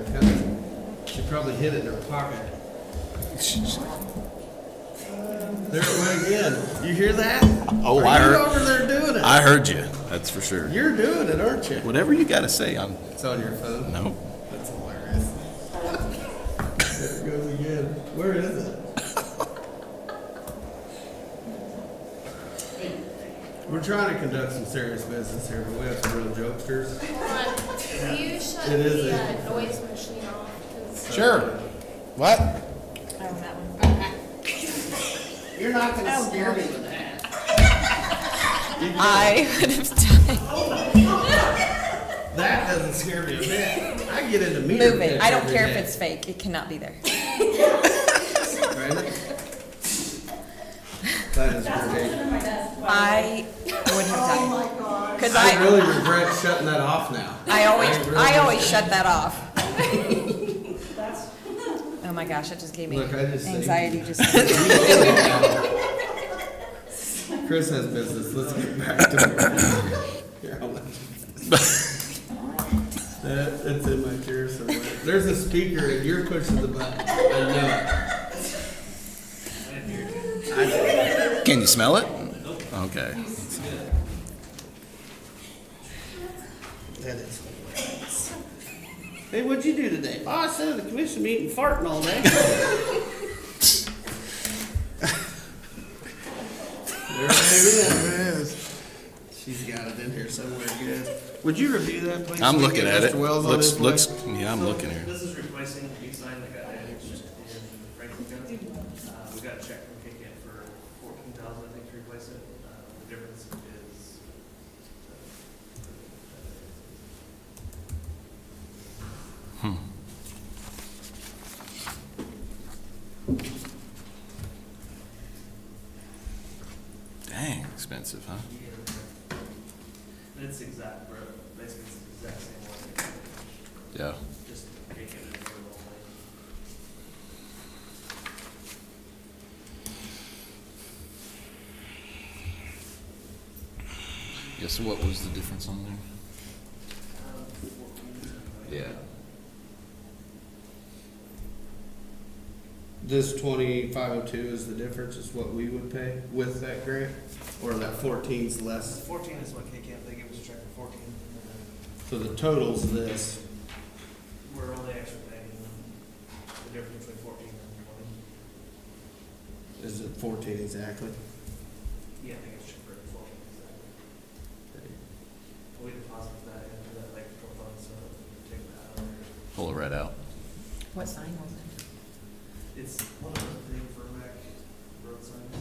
She probably hit it in her pocket. There it went again. You hear that? Oh, Are I you heard. over there doing it? I heard you, that's for sure. You're doing it, aren't you? Whatever you gotta say, I'm, It's on your phone. no. That's hilarious. There it goes again. Where is it? We're trying to conduct some serious business here, but we have some real jokesters. Can you shut It is the noise machine off? 'Cause Sure. What? Oh, that one. You're not gonna scare me with that. I would have done That doesn't scare me a bit. I get into meter Move it. pits I don't every care if day. it's fake. It cannot be there. Brandon? That is great. I would have done it. Because I really regret shutting that off now. I always shut that off. Oh my gosh, that just gave me Look, I just saved anxiety you. just. Chris has business. Let's get back to it. Here, I'll let you. It's in my chair somewhere. There's a speaker and you're pushing the button. I know it. I know. Can you smell it? Okay. That is hilarious. Hey, what'd you do today? Oh, I sat at the commission meeting farting all day. There it is. She's got it in here somewhere good. Would you review that, please? I'm so we looking get at it. Mr. Wells on Looks, his looks, way? yeah, I'm looking here. This is replacing the sign that got damaged in Franklin County. We got a check from KCAM for $14,000, I think, to replace it. The difference is, Dang, expensive, huh? it's exact, bro, basically it's the exact same one. Yeah. Just KCAM did it only. Yeah, so what was the difference on there? Yeah. This 2502 is the difference, is what we would pay with that grant? Or that 14's less? 14 is what KCAM, they give us a check for 14. And So the total's this. then we're only actually paying the difference between 14 and 20. Is it 14 exactly? Yeah, I think it's cheaper at 14. Exactly. We deposit that into that electrical fund, so take that out. Pull it right out. What sign was it? It's one of the big Vermac road signs.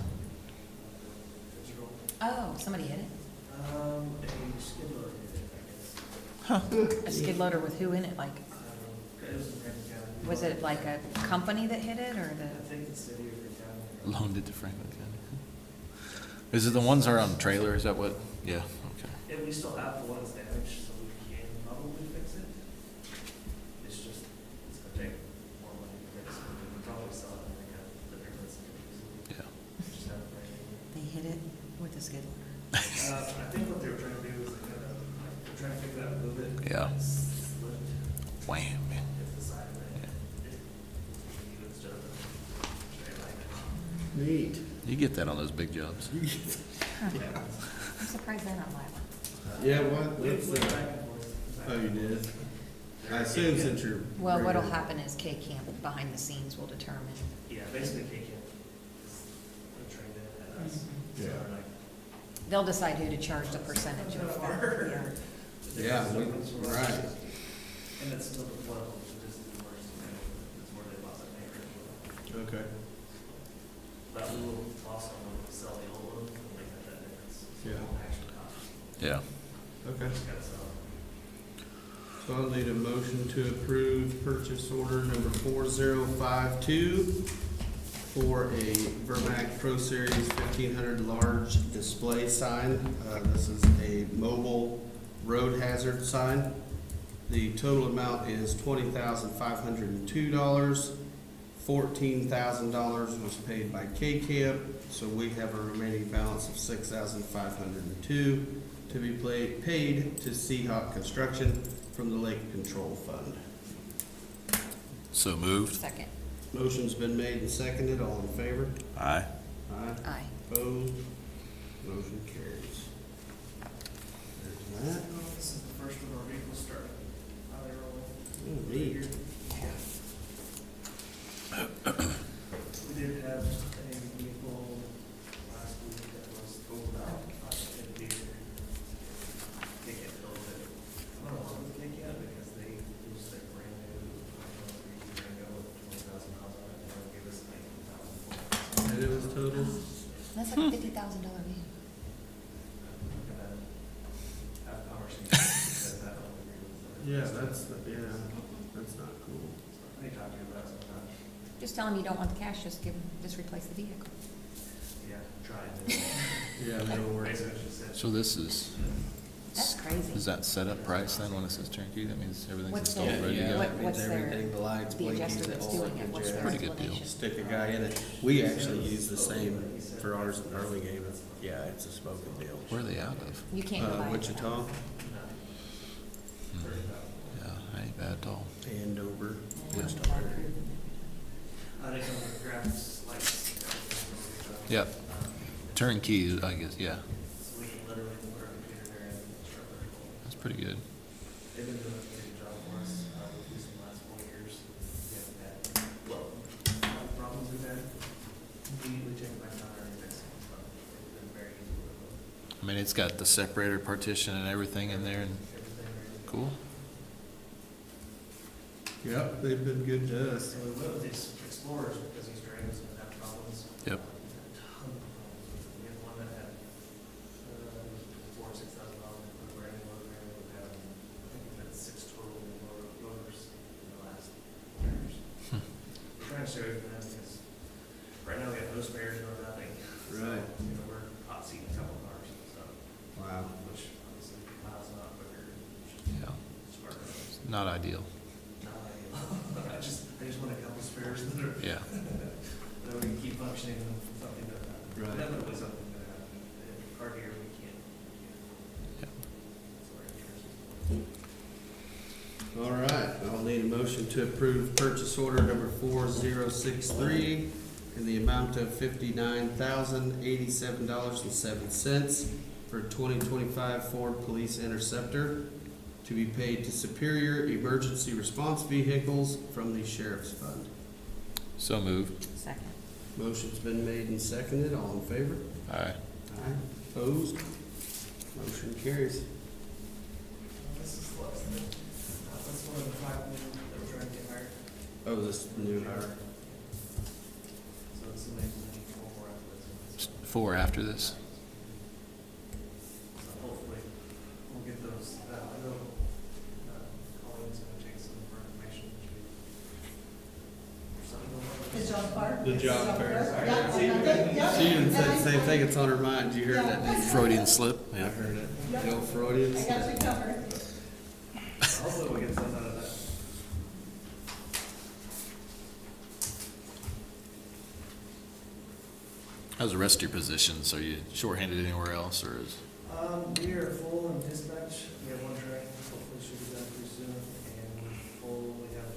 Digital. Oh, somebody hit it? A skid loader hit it, I guess. A skid loader with who in it? Like, It was in Franklin County. was it like a company that hit it or I the? think the city of Franklin County. Loaned it to Franklin County. Is it the ones that are on the trailer? Is that what? Yeah, okay. And we still have the one that's damaged, so we can probably fix it. It's just, it's gonna take more money to fix it. We can probably sell it and make the difference. Yeah. Just have it right. They hit it with a skid loader. I think what they were trying to do is they're trying to figure out, move it. Yeah. Slip, Wham, man. hit the side of it. It's just a straight line. Neat. You get that on those big jobs. I'm surprised they're not liable. Yeah, what? We What's went the? back and forth. Oh, you did? I assume since you're. Well, what'll rated- happen is K-Camp behind the scenes will determine. Yeah, basically KCAM is trained in at us. Mhm. So Yeah. we're like, They'll decide who to charge the percentage of. Yeah. Yeah, right. And it's still the flow, just the worst, it's where they lost that neighborhood. Okay. But we will also sell the old one and make up that difference. So it Yeah. won't actually cost. Yeah. Okay. Just gotta sell it. So I'll need a motion to approve purchase order number 4052 for a Vermac Pro Series 1500 large display sign. This is a mobile road hazard sign. The total amount is $20,502. $14,000 was paid by K-Camp, so we have a remaining balance of $6,502 to be paid to Seahawk Construction from the Lake Control Fund. So moved. Second. Motion's been made and seconded. All in favor? Aye. Aye. Aye. Opposed? Motion carries. There's that. This is the first of our vehicles started. How they roll. Oh, neat. We did have a vehicle last week that was told out, in Deer. They can't build it. I don't know why they can't, because they used their brand new, Durango with 20,000 miles on it, and they gave us 19,000. And it was total? That's like a $50,000 vehicle. Have a conversation, because I don't agree with it. Yeah, that's not cool. I need to talk to you about it sometime. Just tell them you don't want the cash, just replace the vehicle. Yeah, try it. Yeah, that'll work. Basically, she said. So this is, That's crazy. is that setup price then when it says turnkey? That means everything's What's installed, their- ready to go? What's their- Everything, the lights, The blinking, adjuster that's all doing that it, what's good their jazz. Pretty good deal. explanation? Stick a guy in it. We actually use the same for ours in Arlington. Yeah, it's a smoking deal. Where are they out of? You can't go buy it. Wichita, Yeah, ain't bad at all. Andover, Yeah. Wichita. They come with graphics, lights. Yep. Turnkey, I guess, yeah. So we can literally put our computer there and start virtual. That's pretty good. They've been doing a pretty good job for us, at least in the last 4 years. We haven't had, well, problems we've had. We check my counter and fix it, so it's been very easy to work with. I mean, it's got the separator partition and everything in there and Everything very good. cool. Yep, they've been good to us. So we went with these Explorers because these dragons would have problems. Yep. We had a ton of problems. We had one that had, $4,000 to $6,000 for brand new motor, and we had, I think we had 6 total rotors in the last 4 years. We're trying to stay away from them because right now we have no spares, no nothing. So, Right. we're hot seating a couple cars, so, Wow. which obviously miles an hour quicker. Yeah. Smart cars. Not ideal. Not ideal. I just want a couple spares that are. Yeah. That we can keep functioning and something that happen. Right. Inevitably something gonna happen. If car here, we can't. Yeah. So our insurance is. All right, I'll need a motion to approve purchase order number 4063 in the amount of $59,087.07 for 2025 Ford Police Interceptor to be paid to Superior Emergency Response Vehicles from the Sheriff's Fund. So moved. Second. Motion's been made and seconded. All in favor? Aye. Aye. Opposed? Motion carries. This is less than, that's one of the 5 million that we're trying to get hired. Oh, this new hire. So it's amazing that you can go more after this. 4 after this. So hopefully, we'll get those, I know, Colleen's gonna take some more information. The job fair? The job fair. Yeah. She even said the same thing. It's on her mind. You heard that? didn't you? Freudian slip. I heard it. The old Freudian. I got you covered. Hopefully we'll get something out of that. How's the rest of your positions? Are you shorthanded anywhere else or is? We are full in dispatch. We have 1 train, hopefully should be done pretty soon. And we're full, we have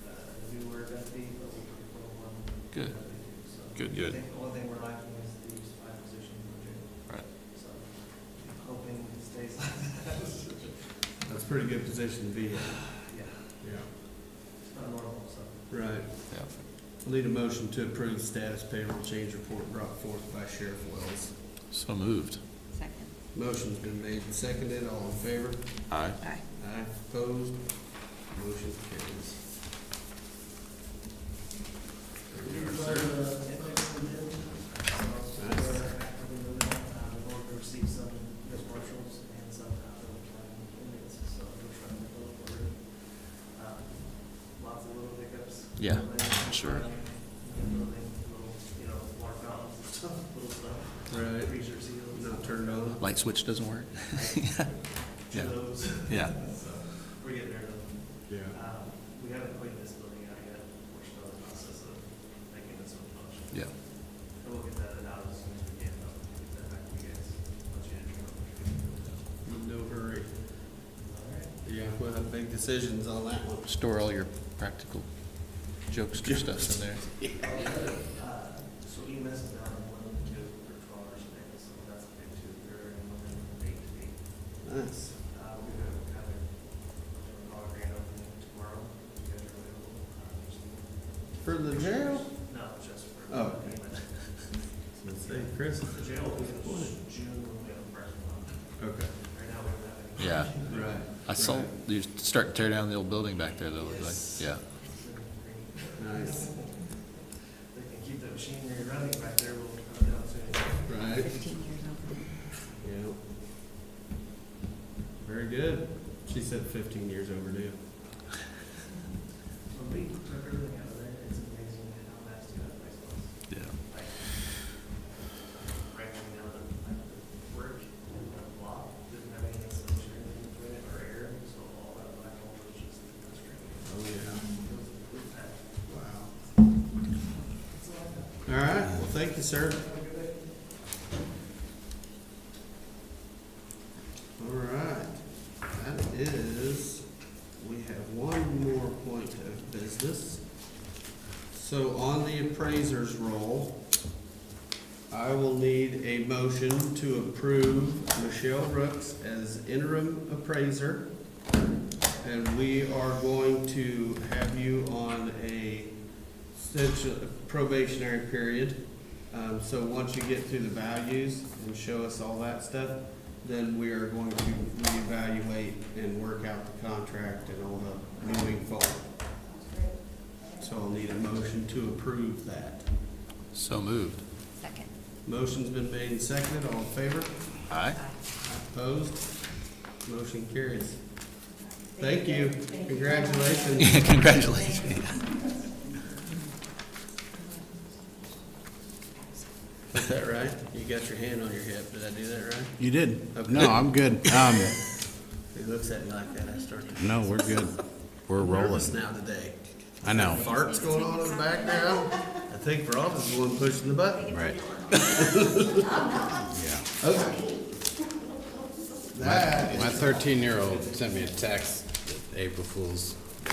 a newer deputy, but we can put one. Good. deputy too, so. Good, I good. think the only thing we're lacking is the spy position in the jail. Right. So, hoping it stays like that. That's a pretty good position to be in. Yeah, Yeah. it's not normal, so. Right. Yeah. I'll need a motion to approve status payroll change report brought forth by Sheriff Wells. So moved. Second. Motion's been made and seconded. All in favor? Aye. Aye. Aye. Opposed? Motion carries. There you are, But, sir. index we did, we're actively moving, we're going to receive some U.S. Marshals and some out of inmates, so we're trying to go forward. Lots of little hiccups. Yeah, Little sure. building, little, you know, water fountains and stuff, little stuff. Right. Freezer seals. Not turned on. Light switch doesn't work? Yeah. Those. Yeah. So, we're getting there though. Yeah. We haven't cleaned this building out yet. We're still in the process of making it so it functions. Yeah. And we'll get that out as soon as we can, though. Get that back to you guys. Let you know. No hurry. All right. Yeah, we'll have big decisions on that one. Store all your practical jokester stuff in there. So EMS is down in 1 2 for 12 hours a day, so that's a big two. They're in 8 to 8. Nice. We're gonna have a grand opening tomorrow. You guys are available. For the jail? No, just for. Oh. EMS. Let's say, Chris. The jail will be in June when we have a first one. Okay. Right now, we don't have any. Yeah. Right. I saw, you start to tear down the old building back there, though, it looked like. Yeah. Nice. They can keep the machinery running back there, we'll come down soon. Right. 15 years old. Yeah. Very good. She said 15 years overdue. When we took everything out of there, it's amazing how nasty that place was. Yeah. Like, right when we out of work, and the block didn't have any insulation or anything to it, or air, so all that black mold was just frustrating. Oh, yeah. It was bad. Wow. That's all I got. All right. Well, thank you, sir. Have a good day. All right. That is, we have one more point of business. So on the appraiser's roll, I will need a motion to approve Michelle Brooks as interim appraiser. And we are going to have you on a essential probationary period. So once you get through the values and show us all that stuff, then we are going to reevaluate and work out the contract and all the moving forward. So I'll need a motion to approve that. So moved. Second. Motion's been made and seconded. All in favor? Aye. Opposed? Motion carries. Thank you. Yeah, Congratulations. congratulations. Is that right? You got your hand on your hip. Did I do that right? You did. Okay. No, I'm good. He looks at me like that. I start to. No, we're good. We're I'm rolling. nervous now today. I know. Farts going on in the background. I think Rob is the one pushing the button. Right. Yeah. Okay. That My is 13-year-old sent me a text that April Fool's Day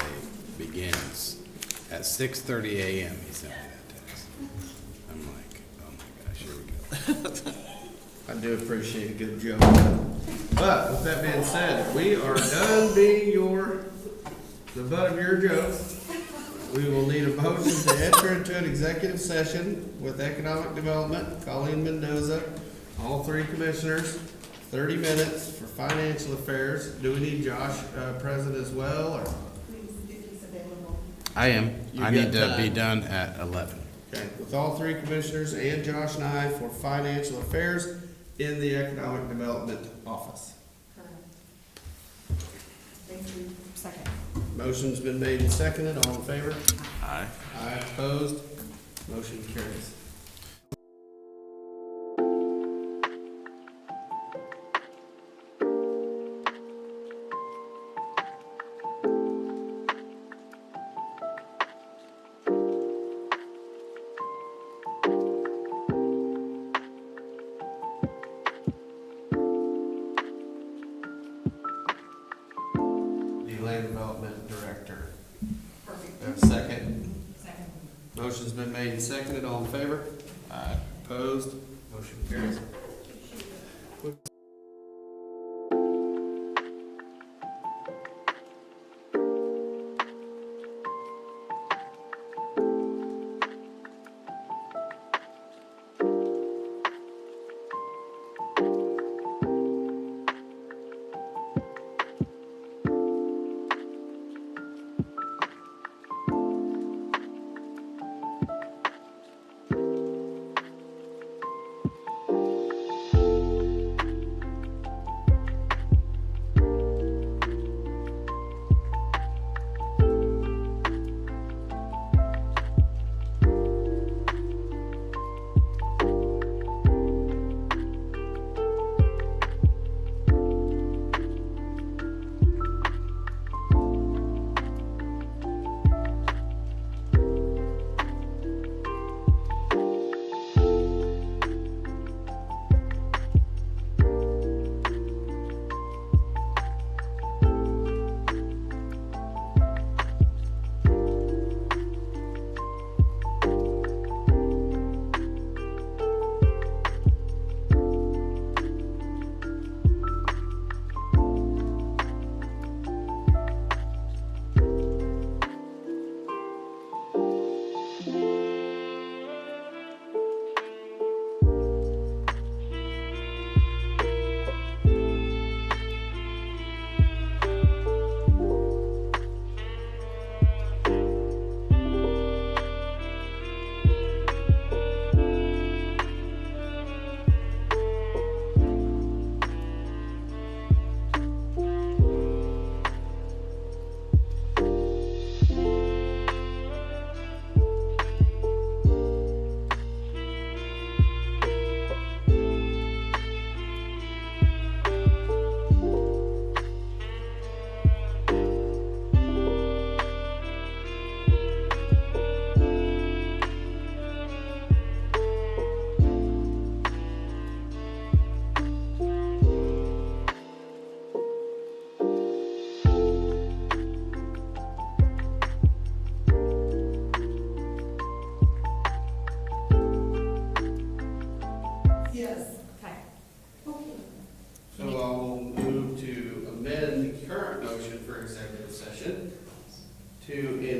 begins at 6:30 a.m. He sent me that text. I'm like, oh my gosh, here we go. I do appreciate a good joke. But with that being said, we are done being the butt of your jokes. We will need a motion to enter into an executive session with Economic Development, Colleen Mendoza, all three commissioners, 30 minutes for financial affairs. Do we need Josh present as well, or? Please, if he's available. I am. You I need got to be time. done at 11. Okay, with all three commissioners and Josh and I for financial affairs in the Economic Development Office. Thank you. Second. Motion's been made and seconded. All in favor? Aye. Aye, opposed? Motion carries. The Land Development Director. Perfect. Have a second? Second. Motion's been made and seconded. All in favor? Aye. Opposed? Motion carries.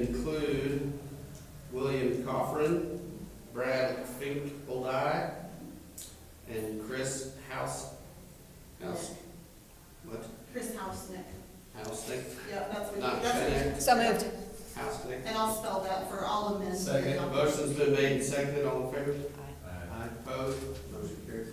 include William Coffrin, Brad Finkeldy, and Chris what? Chris Hausnick. Housenick? Yep, that's what. Not that's what- Fennec, So moved. Housenick. And I'll spell that for all of them. Second. Motion's been made and seconded, all in favor? Aye. Aye, opposed, motion carries.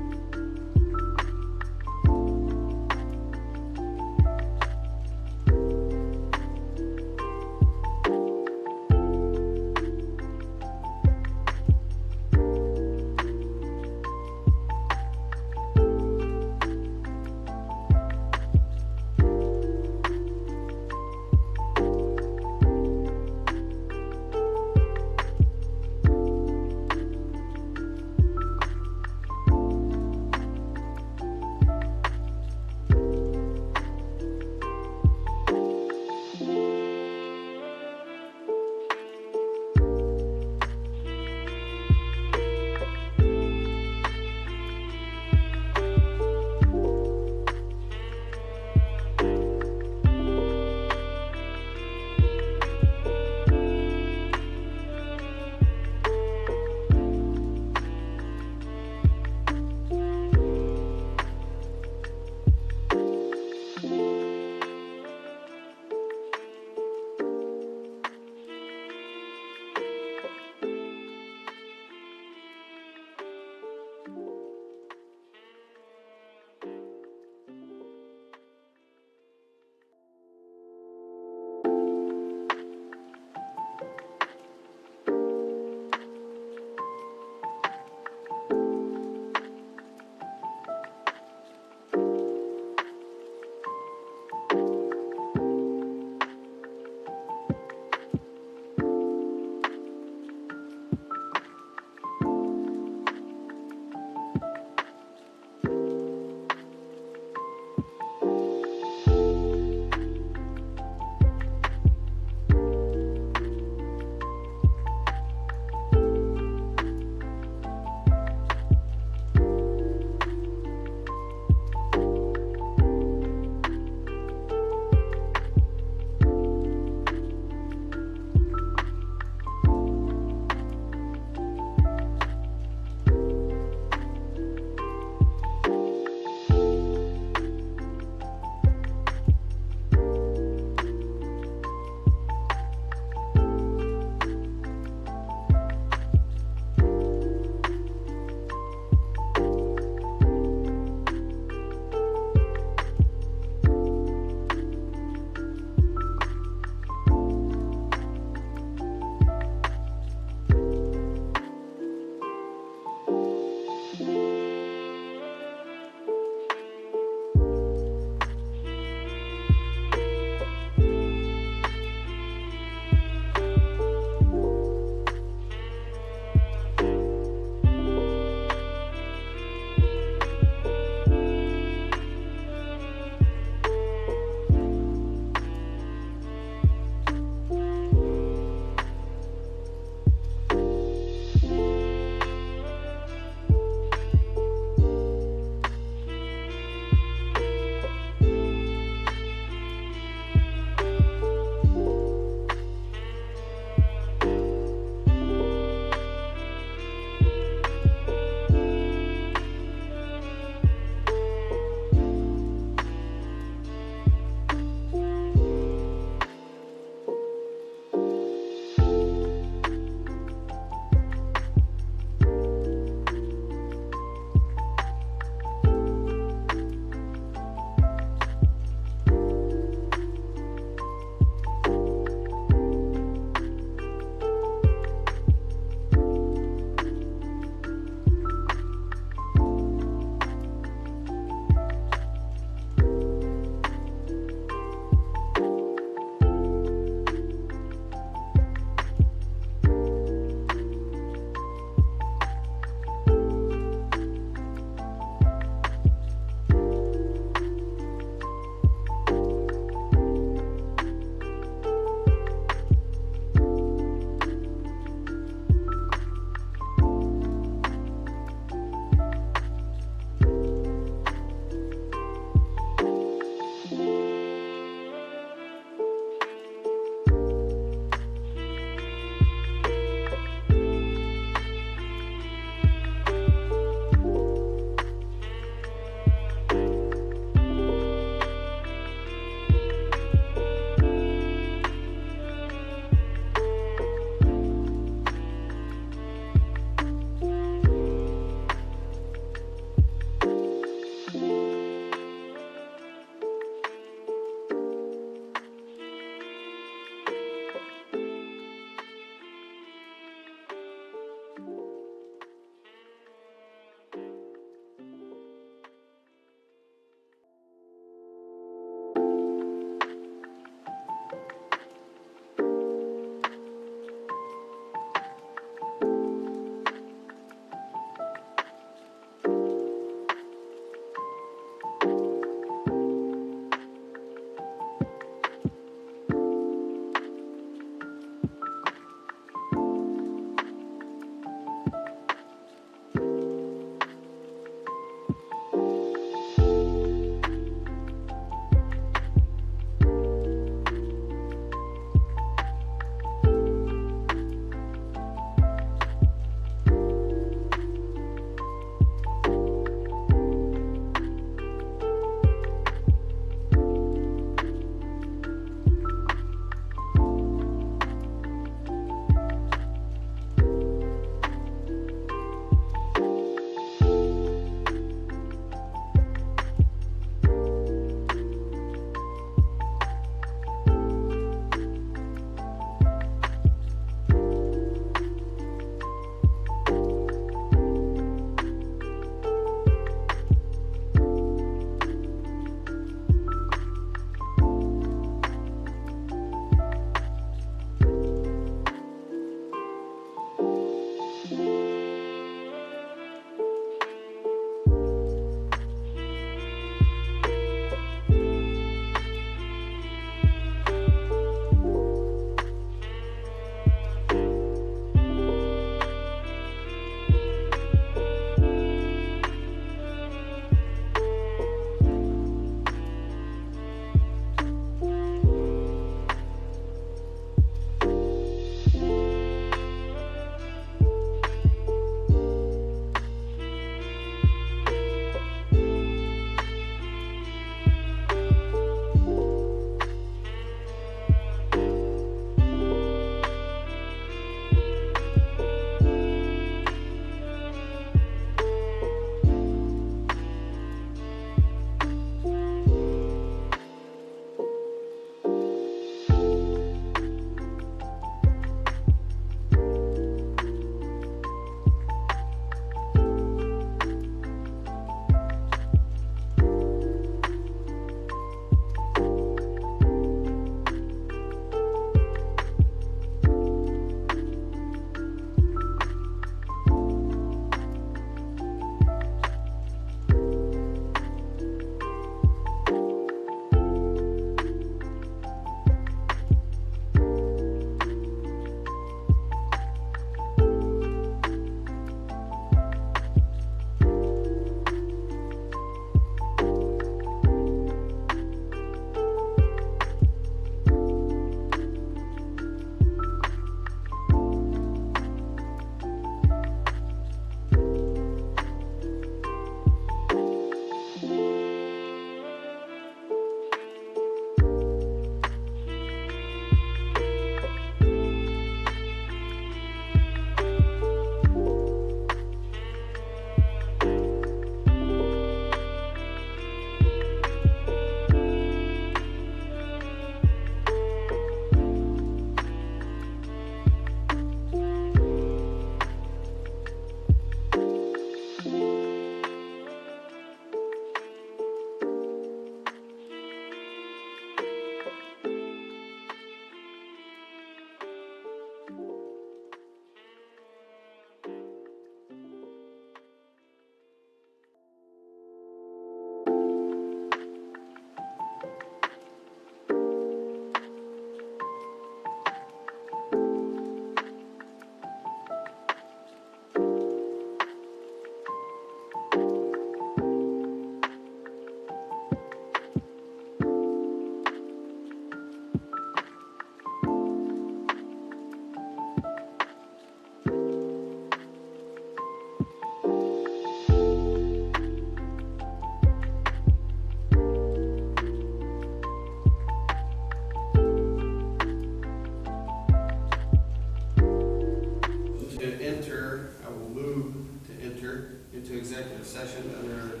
into executive session under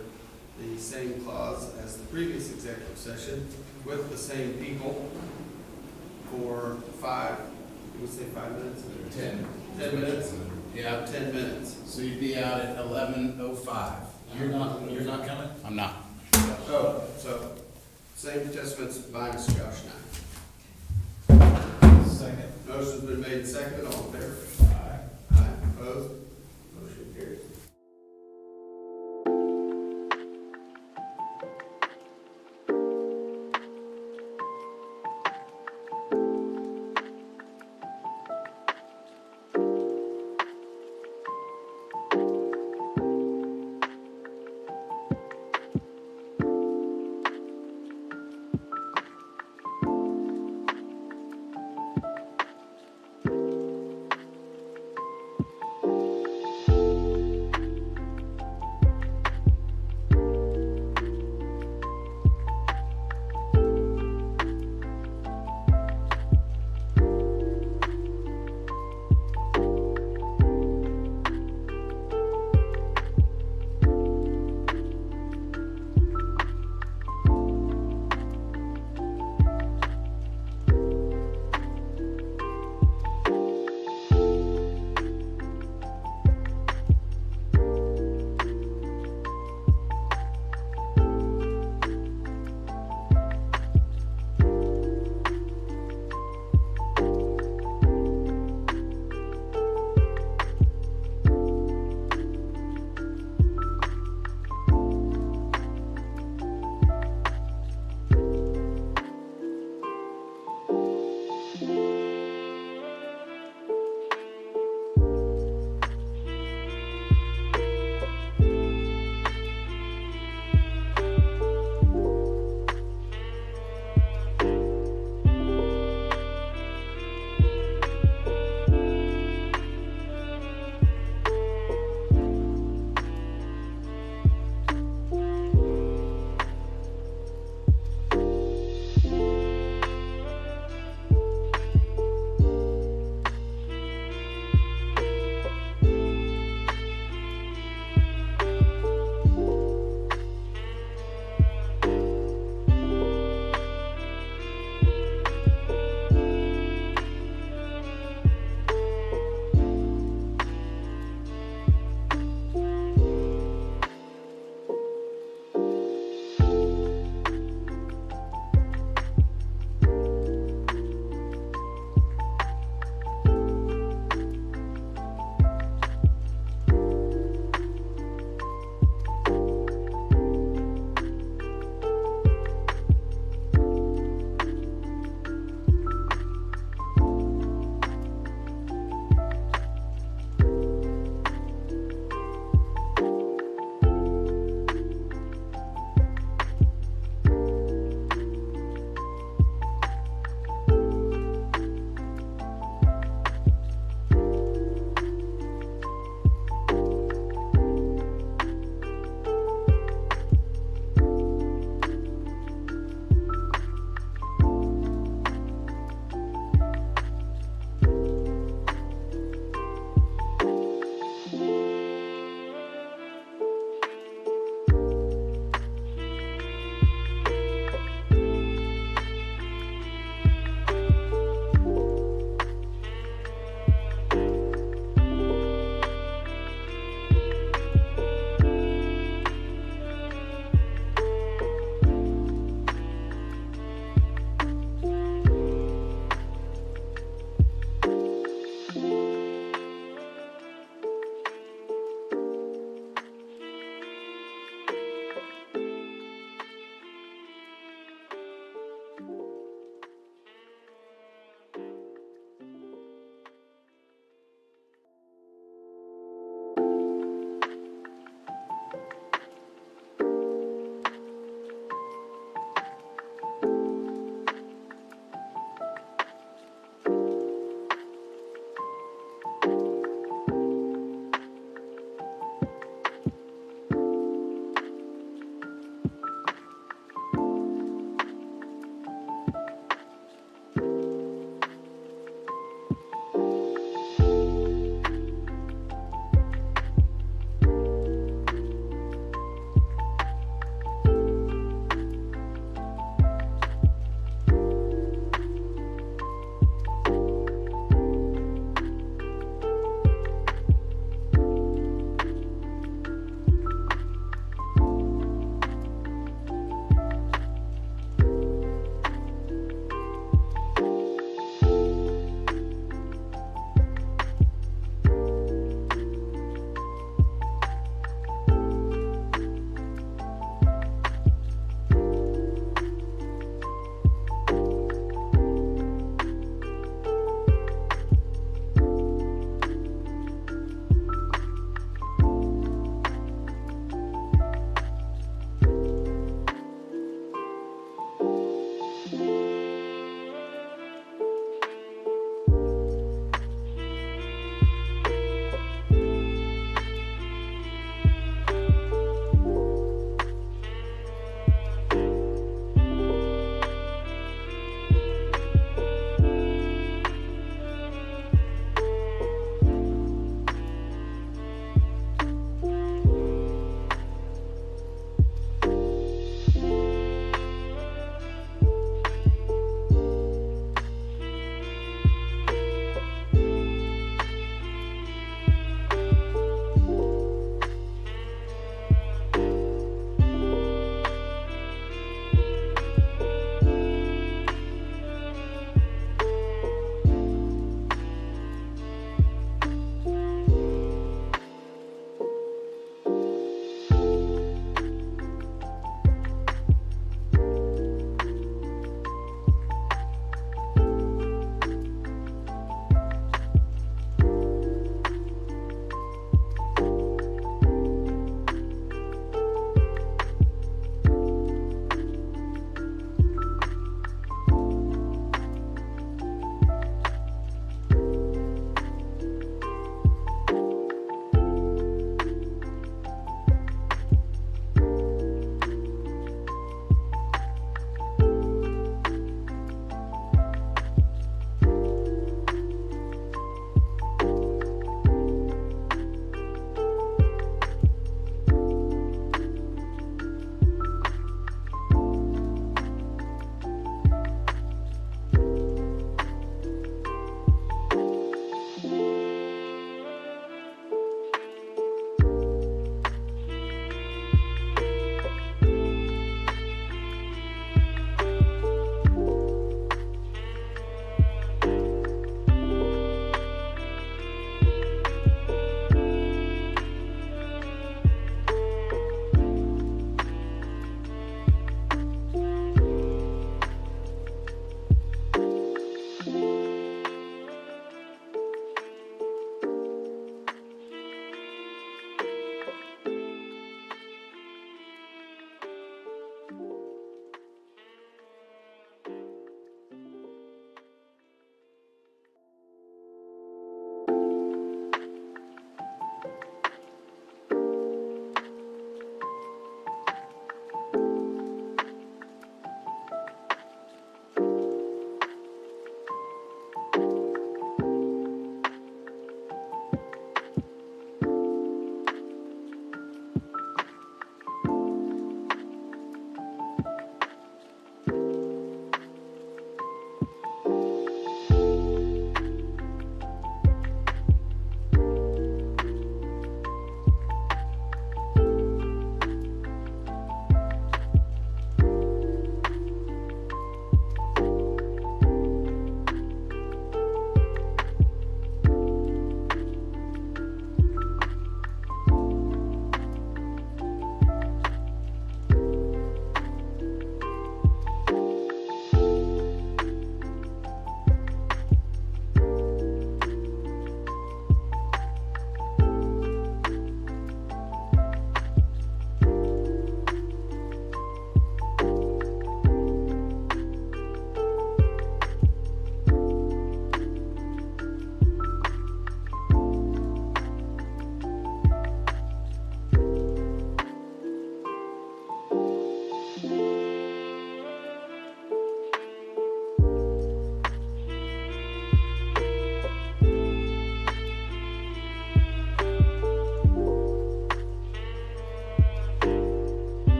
the same clause as the previous executive session with the same people for 5 minutes? 10. 10 minutes? Yeah, 10 minutes. so you'd be out at 11:05. You're not coming? I'm not. Oh, so same participants minus Josh now. Second. Motion's been made and seconded, all in favor? Aye. Aye, opposed? Motion carries.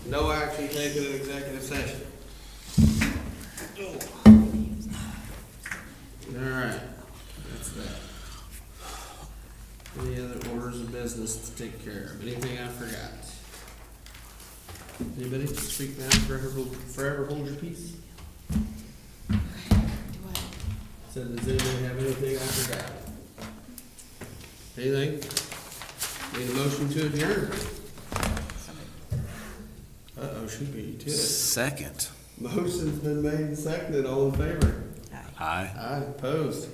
No action taken in executive session. All right, that's that. Any other orders of business to take care of? Anything I forgot? Anybody speak now? Forever hold your peace? Said, does anybody have anything I forgot? Anything? Need a motion to adjourn? Uh-oh, should be too. Second. Motion's been made and seconded. All in favor? Aye. Aye, opposed.